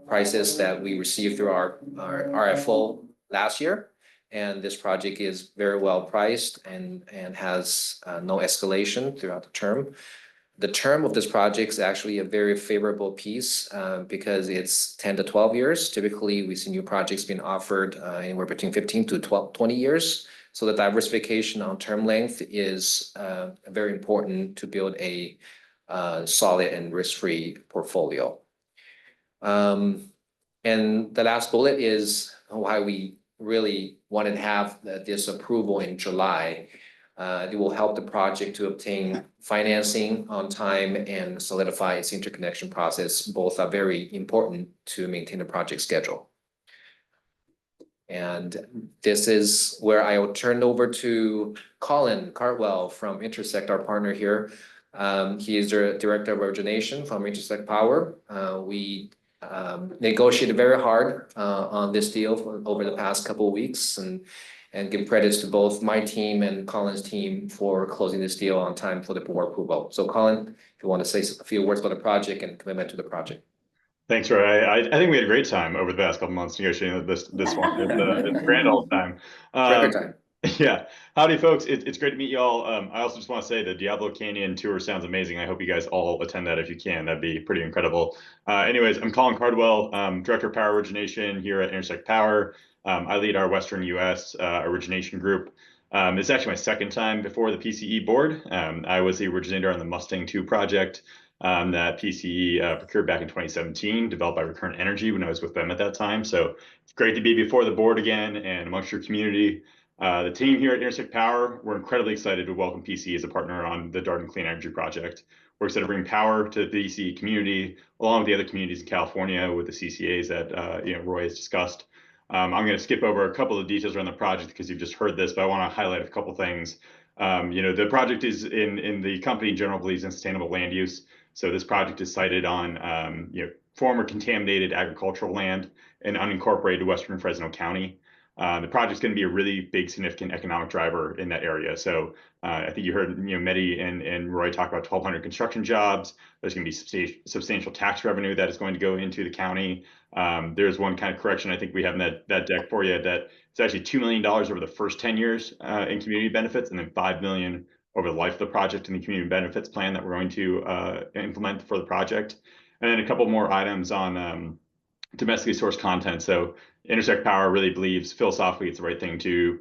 prices that we received through our RFO last year. And this project is very well priced and has no escalation throughout the term. The term of this project is actually a very favorable piece because it's 10 to 12 years. Typically, we see new projects being offered anywhere between 15 to 20 years. So the diversification on term length is very important to build a solid and risk-free portfolio. And the last bullet is why we really wanted to have this approval in July. It will help the project to obtain financing on time and solidify its interconnection process. Both are very important to maintain the project schedule. And this is where I will turn over to Colin Cartwell from Intersect, our partner here. He is the Director of Origination from Intersect Power. We negotiated very hard on this deal over the past couple of weeks, and give credits to both my team and Colin's team for closing this deal on time for the board approval. So Colin, if you want to say a few words about the project and commitment to the project. Thanks, Roy. I think we had a great time over the past couple months negotiating this one. It's grand all the time. Record time. Yeah. Howdy, folks. It's great to meet you all. I also just want to say the Diablo Canyon tour sounds amazing. I hope you guys all attend that if you can. That'd be pretty incredible. Anyways, I'm Colin Cardwell, Director of Power Origination here at Intersect Power. I lead our Western US origination group. It's actually my second time before the PCE board. I was the originator on the Mustang 2 project that PCE procured back in 2017, developed by Recurrent Energy when I was with them at that time. So it's great to be before the board again and amongst your community. The team here at Intersect Power, we're incredibly excited to welcome PCE as a partner on the Darden Clean Energy Project. We're excited to bring power to the DC community, along with the other communities in California with the CCAs that Roy has discussed. I'm going to skip over a couple of details around the project because you've just heard this, but I want to highlight a couple things. The project is in the company in general believes in sustainable land use. So this project is sited on former contaminated agricultural land in unincorporated Western Fresno County. The project's going to be a really big, significant economic driver in that area. So I think you heard, Mehdi and Roy talk about 1,200 construction jobs. There's going to be substantial tax revenue that is going to go into the county. There's one kind of correction I think we have in that deck for you, that it's actually $2 million over the first 10 years in community benefits, and then $5 million over the life of the project in the community benefits plan that we're going to implement for the project. And then a couple more items on domestically sourced content. So Intersect Power really believes philosophically it's the right thing to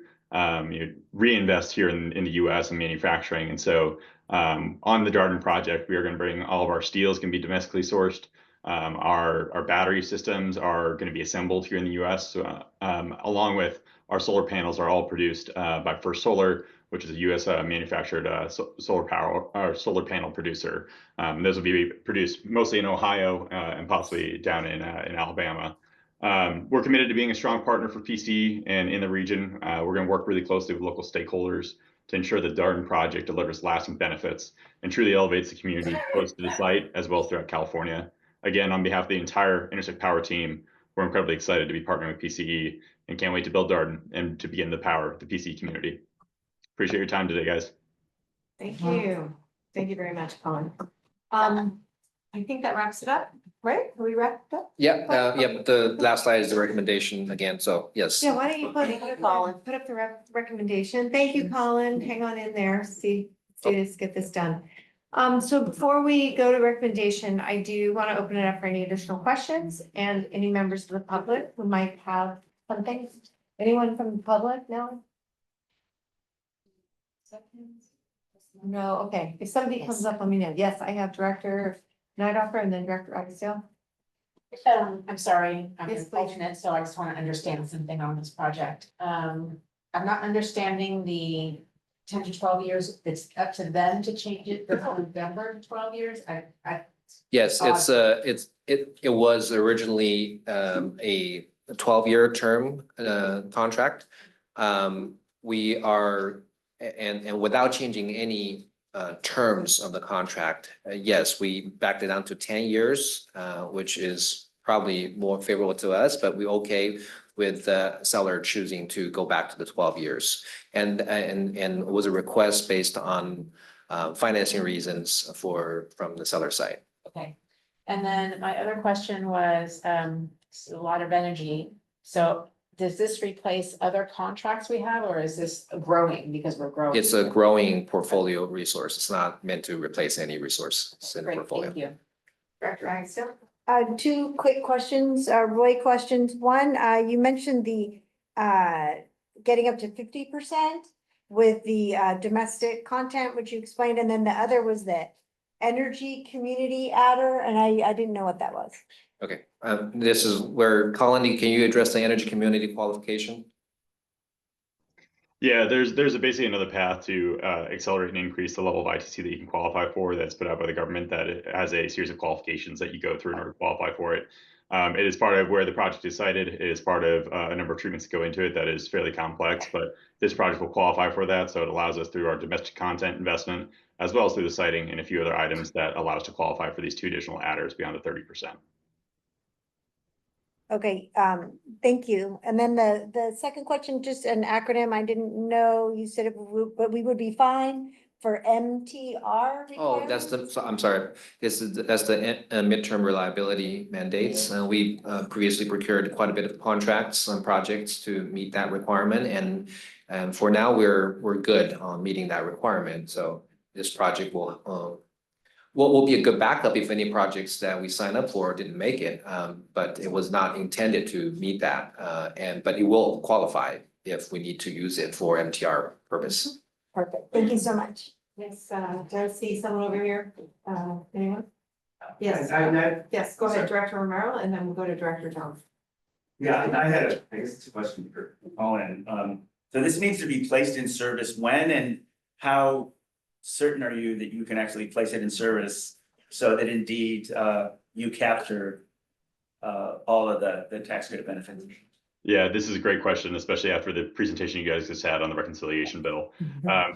reinvest here in the U.S. in manufacturing. And so on the Darden project, we are going to bring all of our steels can be domestically sourced. Our battery systems are going to be assembled here in the U.S. Along with our solar panels are all produced by First Solar, which is a U.S. Manufactured solar panel producer. Those will be produced mostly in Ohio and possibly down in Alabama. We're committed to being a strong partner for PCE and in the region. We're going to work really closely with local stakeholders to ensure the Darden project delivers lasting benefits and truly elevates the community close to the site as well as throughout California. Again, on behalf of the entire Intersect Power team, we're incredibly excited to be partnering with PCE and can't wait to build Darden and to begin the power the PCE community. Appreciate your time today, guys. Thank you. Thank you very much, Colin. I think that wraps it up, right? Are we wrapped up? Yeah, the last slide is the recommendation again, so yes. Yeah, why don't you put up the recommendation? Thank you, Colin. Hang on in there. See us get this done. So before we go to recommendation, I do want to open it up for any additional questions and any members of the public who might have something. Anyone from the public? No? No, okay. If somebody comes up, let me know. Yes, I have Director Nighthawker and then Director Agassi. I'm sorry, I'm Yes, an please. alternate, so I just want to understand something on this project. I'm not understanding the 10 to 12 years. It's up to them to change it from November to 12 years. Yes, it was originally a 12-year term contract. We are, and without changing any terms of the contract, yes, we backed it down to 10 years, which is probably more favorable to us, but we're okay with the seller choosing to go back to the 12 years. And it was a request based on financing reasons from the seller side. Okay, and then my other question was, it's a lot of energy. So does this replace other contracts we have, or is this growing because we're growing? It's a growing portfolio resource. It's not meant to replace any resource in the Great, portfolio. thank you. Director Agassi? Two quick questions, Roy questions. One, you mentioned the getting up to 50% with the domestic content, which you explained, and then the other was the energy community adder, and I didn't know what that was. Okay, this is where, Colin, can you address the energy community qualification? Yeah, there's basically another path to accelerate and increase the level of ITC that you can qualify for that's put out by the government, that it has a series of qualifications that you go through in order to qualify for it. It is part of where the project is cited. It is part of a number of treatments that go into it that is fairly complex, but this project will qualify for that. So it allows us through our domestic content investment, as well as through the siting and a few other items that allow us to qualify for these two additional adders beyond the 30%. Okay, thank you. And then the second question, just an acronym, I didn't know, you said it, but we would be fine for MTR? Oh, I'm sorry, that's the midterm reliability mandates. We previously procured quite a bit of contracts on projects to meet that requirement, and for now, we're good on meeting that requirement. So this project will be a good backup if any projects that we sign up for didn't make it, but it was not intended to meet that, but it will qualify if we need to use it for MTR purpose. Perfect, thank you so much. Yes, do I see someone over here? Anyone? Yes, yes, go ahead, Director Romero, and then we'll go to Director Jones. Yeah, I had I guess it's a question for Colin. So this needs to be placed in service when, and how certain are you that you can actually place it in service so that indeed you capture all of the tax credit benefits? Yeah, this is a great question, especially after the presentation you guys just had on the reconciliation bill.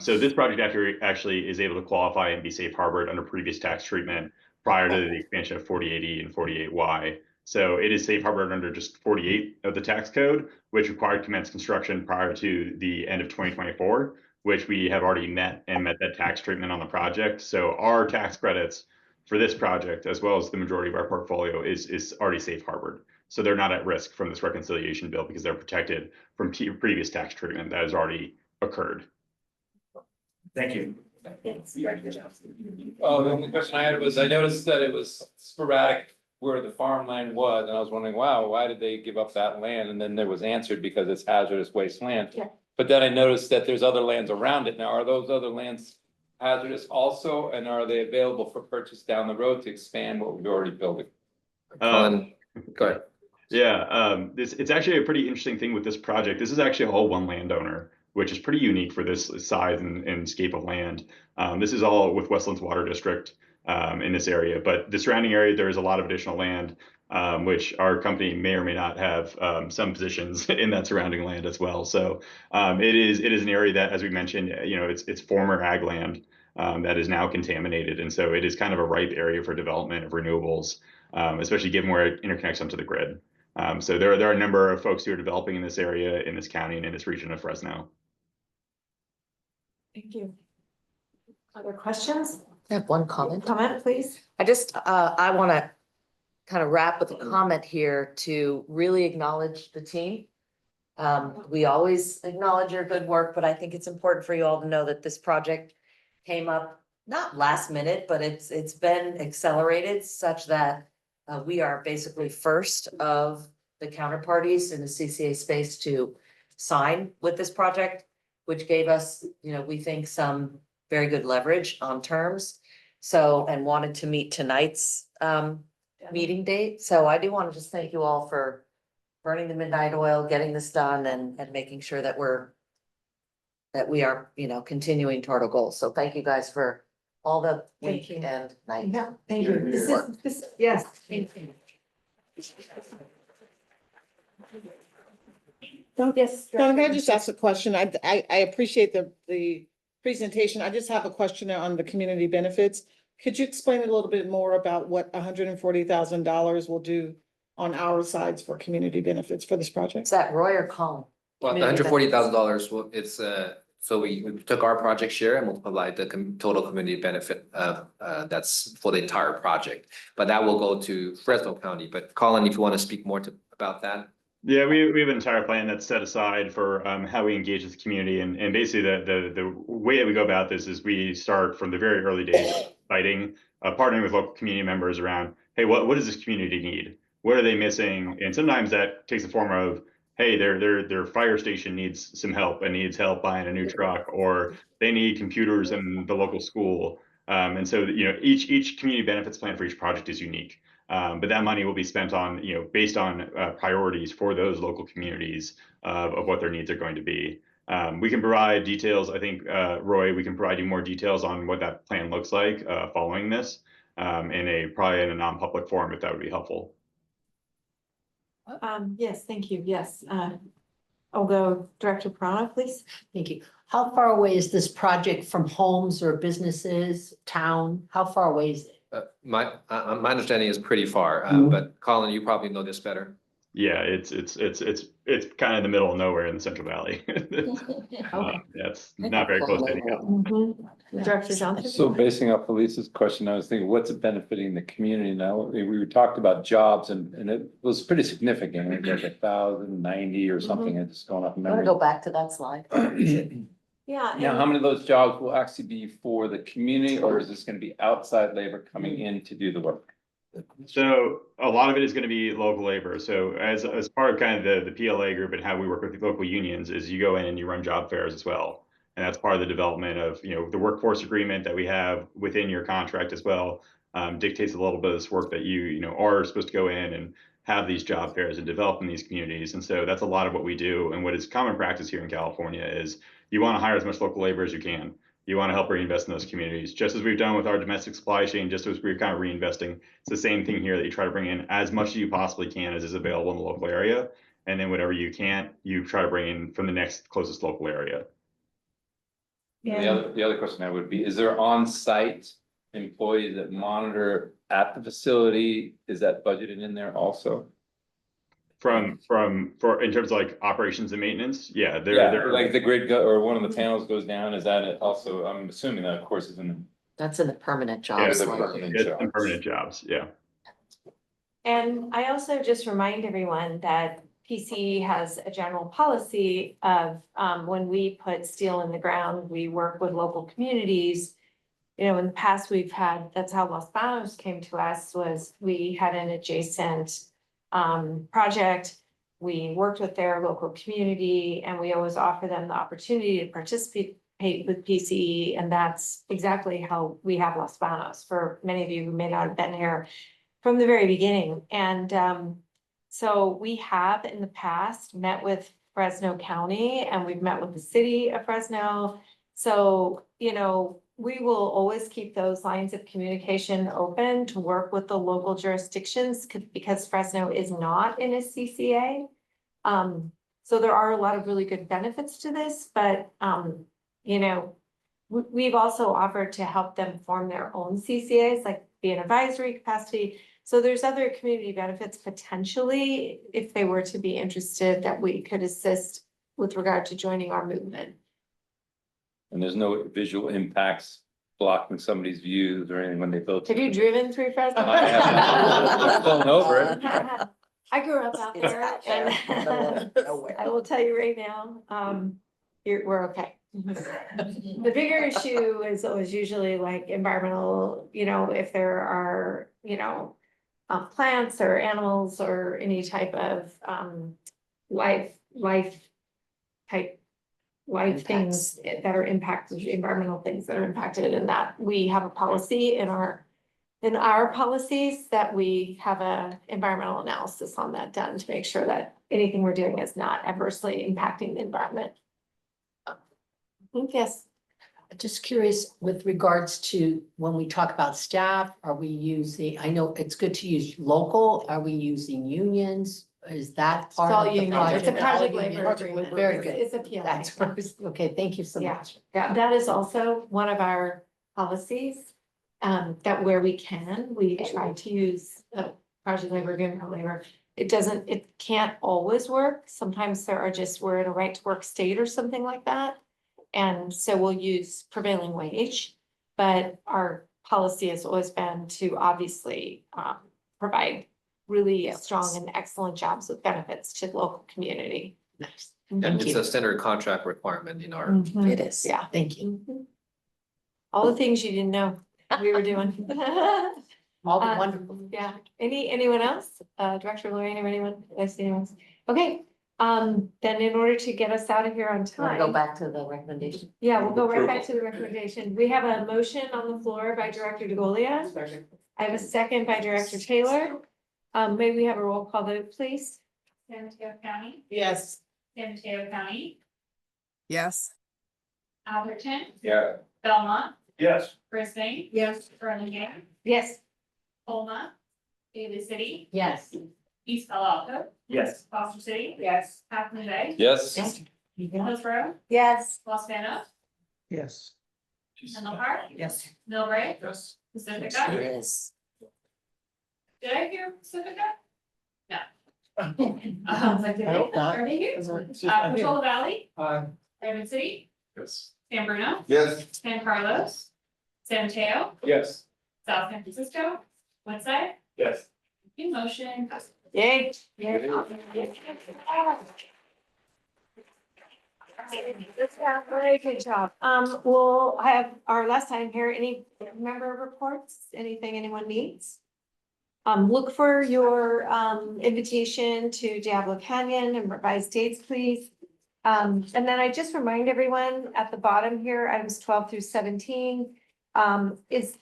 So this project actually is able to qualify and be safe harbored under previous tax treatment prior to the expansion of 4080 and 48Y. So it is safe harbored under just 48 of the tax code, which required commence construction prior to the end of 2024, which we have already met that tax treatment on the project. So our tax credits for this project, as well as the majority of our portfolio, is already safe harbored. So they're not at risk from this reconciliation bill because they're protected from previous tax treatment that has already occurred. Thank you. Oh, the only question I had was, I noticed that it was sporadic where the farmland was, and I was wondering, wow, why did they give up that land? And then there was answered because it's hazardous wasteland. Yeah. But then I noticed that there's other lands around it. Now, are those other lands hazardous also, and are they available for purchase down the road to expand what we're already building? Go ahead. Yeah, it's actually a pretty interesting thing with this project. This is actually all one landowner, which is pretty unique for this size and scape of land. This is all with Westlands Water District in this area, but the surrounding area, there is a lot of additional land, which our company may or may not have some positions in that surrounding land as well. So it is an area that, as we mentioned, it's former ag land that is now contaminated, and so it is kind of a ripe area for development of renewables, especially given where it interconnects onto the grid. So there are a number of folks who are developing in this area, in this county, and in this region of Fresno. Thank you. Other questions? I have one comment. Comment, please. I want to kind of wrap with a comment here to really acknowledge the team. We always acknowledge your good work, but I think it's important for you all to know that this project came up not last minute, but it's been accelerated such that we are basically first of the counterparties in the CCA space to sign with this project, which gave us, we think, some very good leverage on terms. So, and wanted to meet tonight's meeting date. So I do want to just thank you all for burning the midnight oil, getting this done, and making sure that we are, continuing toward our goals. So thank you guys for all the Thank week you. and night. Yeah, thank you. Yes. Thank you. Yes. Don, can I just ask a question? I appreciate the presentation. I just have a question on the community benefits. Could you explain a little bit more about what $140,000 will do on our sides for community benefits for this project? Is that Roy or Colin? Well, the $140,000, well, it's so we took our project share and multiplied the total community benefit that's for the entire project. But that will go to Fresno County. But Colin, if you want to speak more about that. Yeah, we have an entire plan that's set aside for how we engage with the community, and basically the way that we go about this is we start from the very early days of fighting, partnering with local community members around, hey, what does this community need? What are they missing? And sometimes that takes the form of, hey, their fire station needs some help and needs help buying a new truck, or they need computers in the local school. And so each community benefits plan for each project is unique. But that money will be spent on, based on priorities for those local communities of what their needs are going to be. We can provide details. I think, Roy, we can provide you more details on what that plan looks like following this probably in a non-public forum, if that would be helpful. Yes, thank you. Yes. I'll go Director Prana, please. Thank you. How far away is this project from homes or businesses, town? How far away is it? My understanding is pretty far, but Colin, you probably know this better. Yeah, it's kind of in the middle of nowhere in the Central Valley. That's not very close to anything. Director Johnson. So basing off Elisa's question, I was thinking, what's it benefiting the community now? We talked about jobs and it was pretty significant, like 1,090 or something, and just going off I'm gonna memory. go back to that slide. Yeah. Now, how many of those jobs will actually be for the community, or is this gonna be outside labor coming in to do the work? So a lot of it is going to be local labor. So as part of kind of the PLA group and how we work with the local unions is you go in and you run job fairs as well. And that's part of the development of, the workforce agreement that we have within your contract as well, dictates a little bit of this work that you are supposed to go in and have these job fairs and develop in these communities. And so that's a lot of what we do. And what is common practice here in California is you want to hire as much local labor as you can. You want to help reinvest in those communities, just as we've done with our domestic supply chain, just as we're kind of reinvesting. It's the same thing here, that you try to bring in as much as you possibly can as is available in the local area. And then whatever you can't, you try to bring in from the next closest local area. The other question I would be, is there on-site employees that monitor at the facility, is that budgeted in there also? For in terms of like operations and maintenance, yeah, Yeah, they're like the grid go, or one of the panels goes down, is that it also, I'm assuming that of course is in. That's in the permanent yeah, jobs. it's line. permanent jobs, yeah. And I also just remind everyone that PCE has a general policy of, when we put steel in the ground, we work with local communities. You know, in the past, we've had, that's how Los Banos came to us, was we had an adjacent project. We worked with their local community and we always offer them the opportunity to participate with PCE. And that's exactly how we have Los Banos, for many of you who may not have been here from the very beginning. And so we have in the past met with Fresno County and we've met with the city of Fresno. So, you know, we will always keep those lines of communication open to work with the local jurisdictions because Fresno is not in a CCA. So there are a lot of really good benefits to this, but, you know, we've also offered to help them form their own CCAs, like be an advisory capacity. So there's other community benefits potentially, if they were to be interested, that we could assist with regard to joining our movement. And there's no visual impacts blocking somebody's views or anything when they build. Have you driven through Fresno? I haven't. I've flown over it. I grew up out there and I will tell you right now, we're okay. The bigger issue is always usually like environmental, you know, if there are, you know, plants or animals or any type of life things that are impacted, environmental things that are impacted, and that we have a policy in our policies that we have a environmental analysis on that done to make sure that anything we're doing is not adversely impacting the environment. Yes. Just curious with regards to when we talk about staff, are we using, I know it's good to use local, are we using unions? Is that part all of the union. project? It's a project All labor union? agreement. Very good. It's a PLA. That's what I was, okay, thank you so Yeah. much. Yeah, that is also one of our policies, that where we can, we try to use project labor agreement or labor. It can't always work. Sometimes there are just, we're in a right to work state or something like that. And so we'll use prevailing wage, but our policy has always been to obviously provide really strong and excellent jobs with benefits to the local community. Nice. And it's a standard contract requirement in our. It is. Yeah. Thank you. All the things you didn't know we were doing. All the wonderful. Yeah. Anyone else? Director Lorraine or anyone? I see anyone else? Okay. Then in order to get us out of here on Want to time. go back to the recommendation? Yeah, we'll go right back to the recommendation. We have a motion on the floor by Director DeGolia. I have a second by Director Taylor. May we have a roll call vote, please? San Mateo County, Yes. San Mateo County, Yes. Atherton, Yeah. Belmont, Yes. Brisbane, Yes. Burlingame, Yes. Colma, Daly City, Yes. East Palo Alto, Yes. Foster City, Yes. Half Moon Bay, Yes. Hillsborough, Yes. Los Banos, Yes. Menlo Park, Yes. Millbrae, Yes. Pacifica. Yes. Did I hear Pacifica? No. I hope not. Are they here? It's just not here. Portola Valley, Aye. Raymond City, Yes. San Bruno, Yes. San Carlos, San Mateo, Yes. South San Francisco, Woodside, Yes. in motion. Passes. Yay. Very good job. We'll have our last time here. Any member reports? Anything anyone needs? Look for your invitation to Diablo Canyon and revised dates, please. And then I just remind everyone at the bottom here, items 12 through 17, is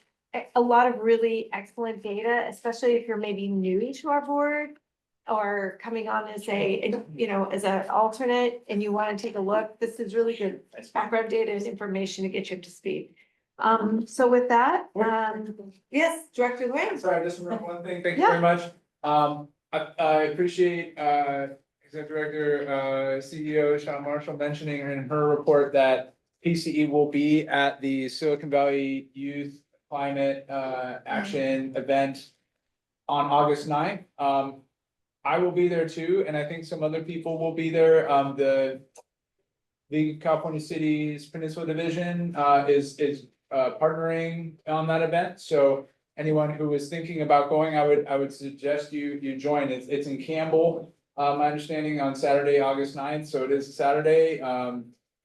a lot of really excellent data, especially if you're maybe new to our board or coming on as a, you know, as an alternate and you want to take a look. This is really good background data and information to get you up to speed. So with that, yes, Director Nguyen. Sorry, just one thing. Thank you Yeah. very much. I appreciate Executive Director, CEO Sean Marshall mentioning in her report that PCE will be at the Silicon Valley Youth climate action event on August 9th. I will be there too, and I think some other people will be there. The California Cities Peninsula Division is partnering on that event. So anyone who is thinking about going, I would suggest you join. It's in Campbell, my understanding, on Saturday, August 9th. So it is a Saturday.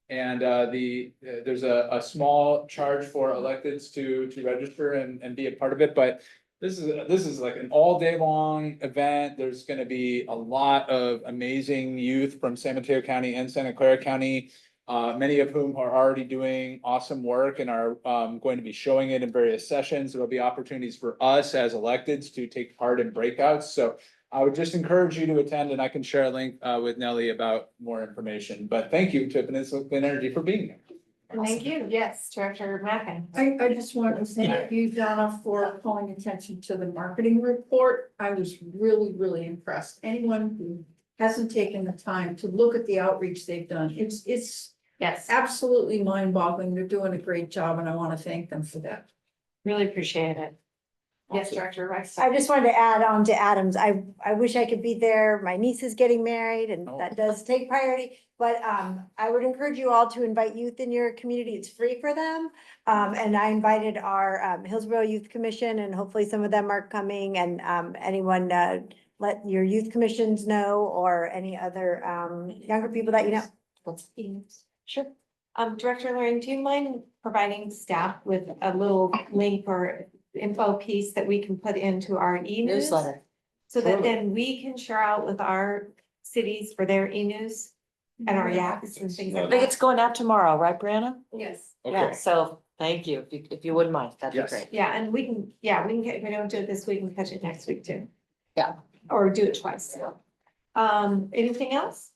And there's a small charge for electeds to register and be a part of it, but this is like an all day long event. There's going to be a lot of amazing youth from San Mateo County and Santa Clara County, many of whom are already doing awesome work and are going to be showing it in various sessions. There'll be opportunities for us as electeds to take part in breakouts. So I would just encourage you to attend, and I can share a link with Nellie about more information. But thank you to Peninsula Clean Energy for being here. Thank you. Yes, Director Mackin. I just wanted to thank you, Donna, for calling attention to the marketing report. I was really impressed. Anyone who hasn't taken the time to look at the outreach they've done, it's Yes, absolutely mind-boggling. They're doing a great job, and I want to thank them for that. really appreciate it. Yes, Director Rice. I just wanted to add on to Adam's. I wish I could be there. My niece is getting married and that does take priority. But I would encourage you all to invite youth in your community. It's free for them. And I invited our Hillsborough Youth Commission, and hopefully some of them are coming, and anyone let your youth commissions know, or any other younger people that you know. Sure. Director Loring, do you mind providing staff with a little link or info piece that we can put into our e-news? Newsletter. So that then we can share out with our cities for their e-news and our yaks and things I like think that. it's going out tomorrow, right, Brianna? Yes. Yeah, so thank you, if you wouldn't mind, that'd be Yes. great. Yeah, and we can, if we don't do it this week, we can catch it next week too. Yeah. Or do it twice. Anything else?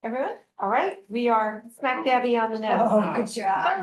Everyone? All right, we are smack dabby on the nose. Oh, good job.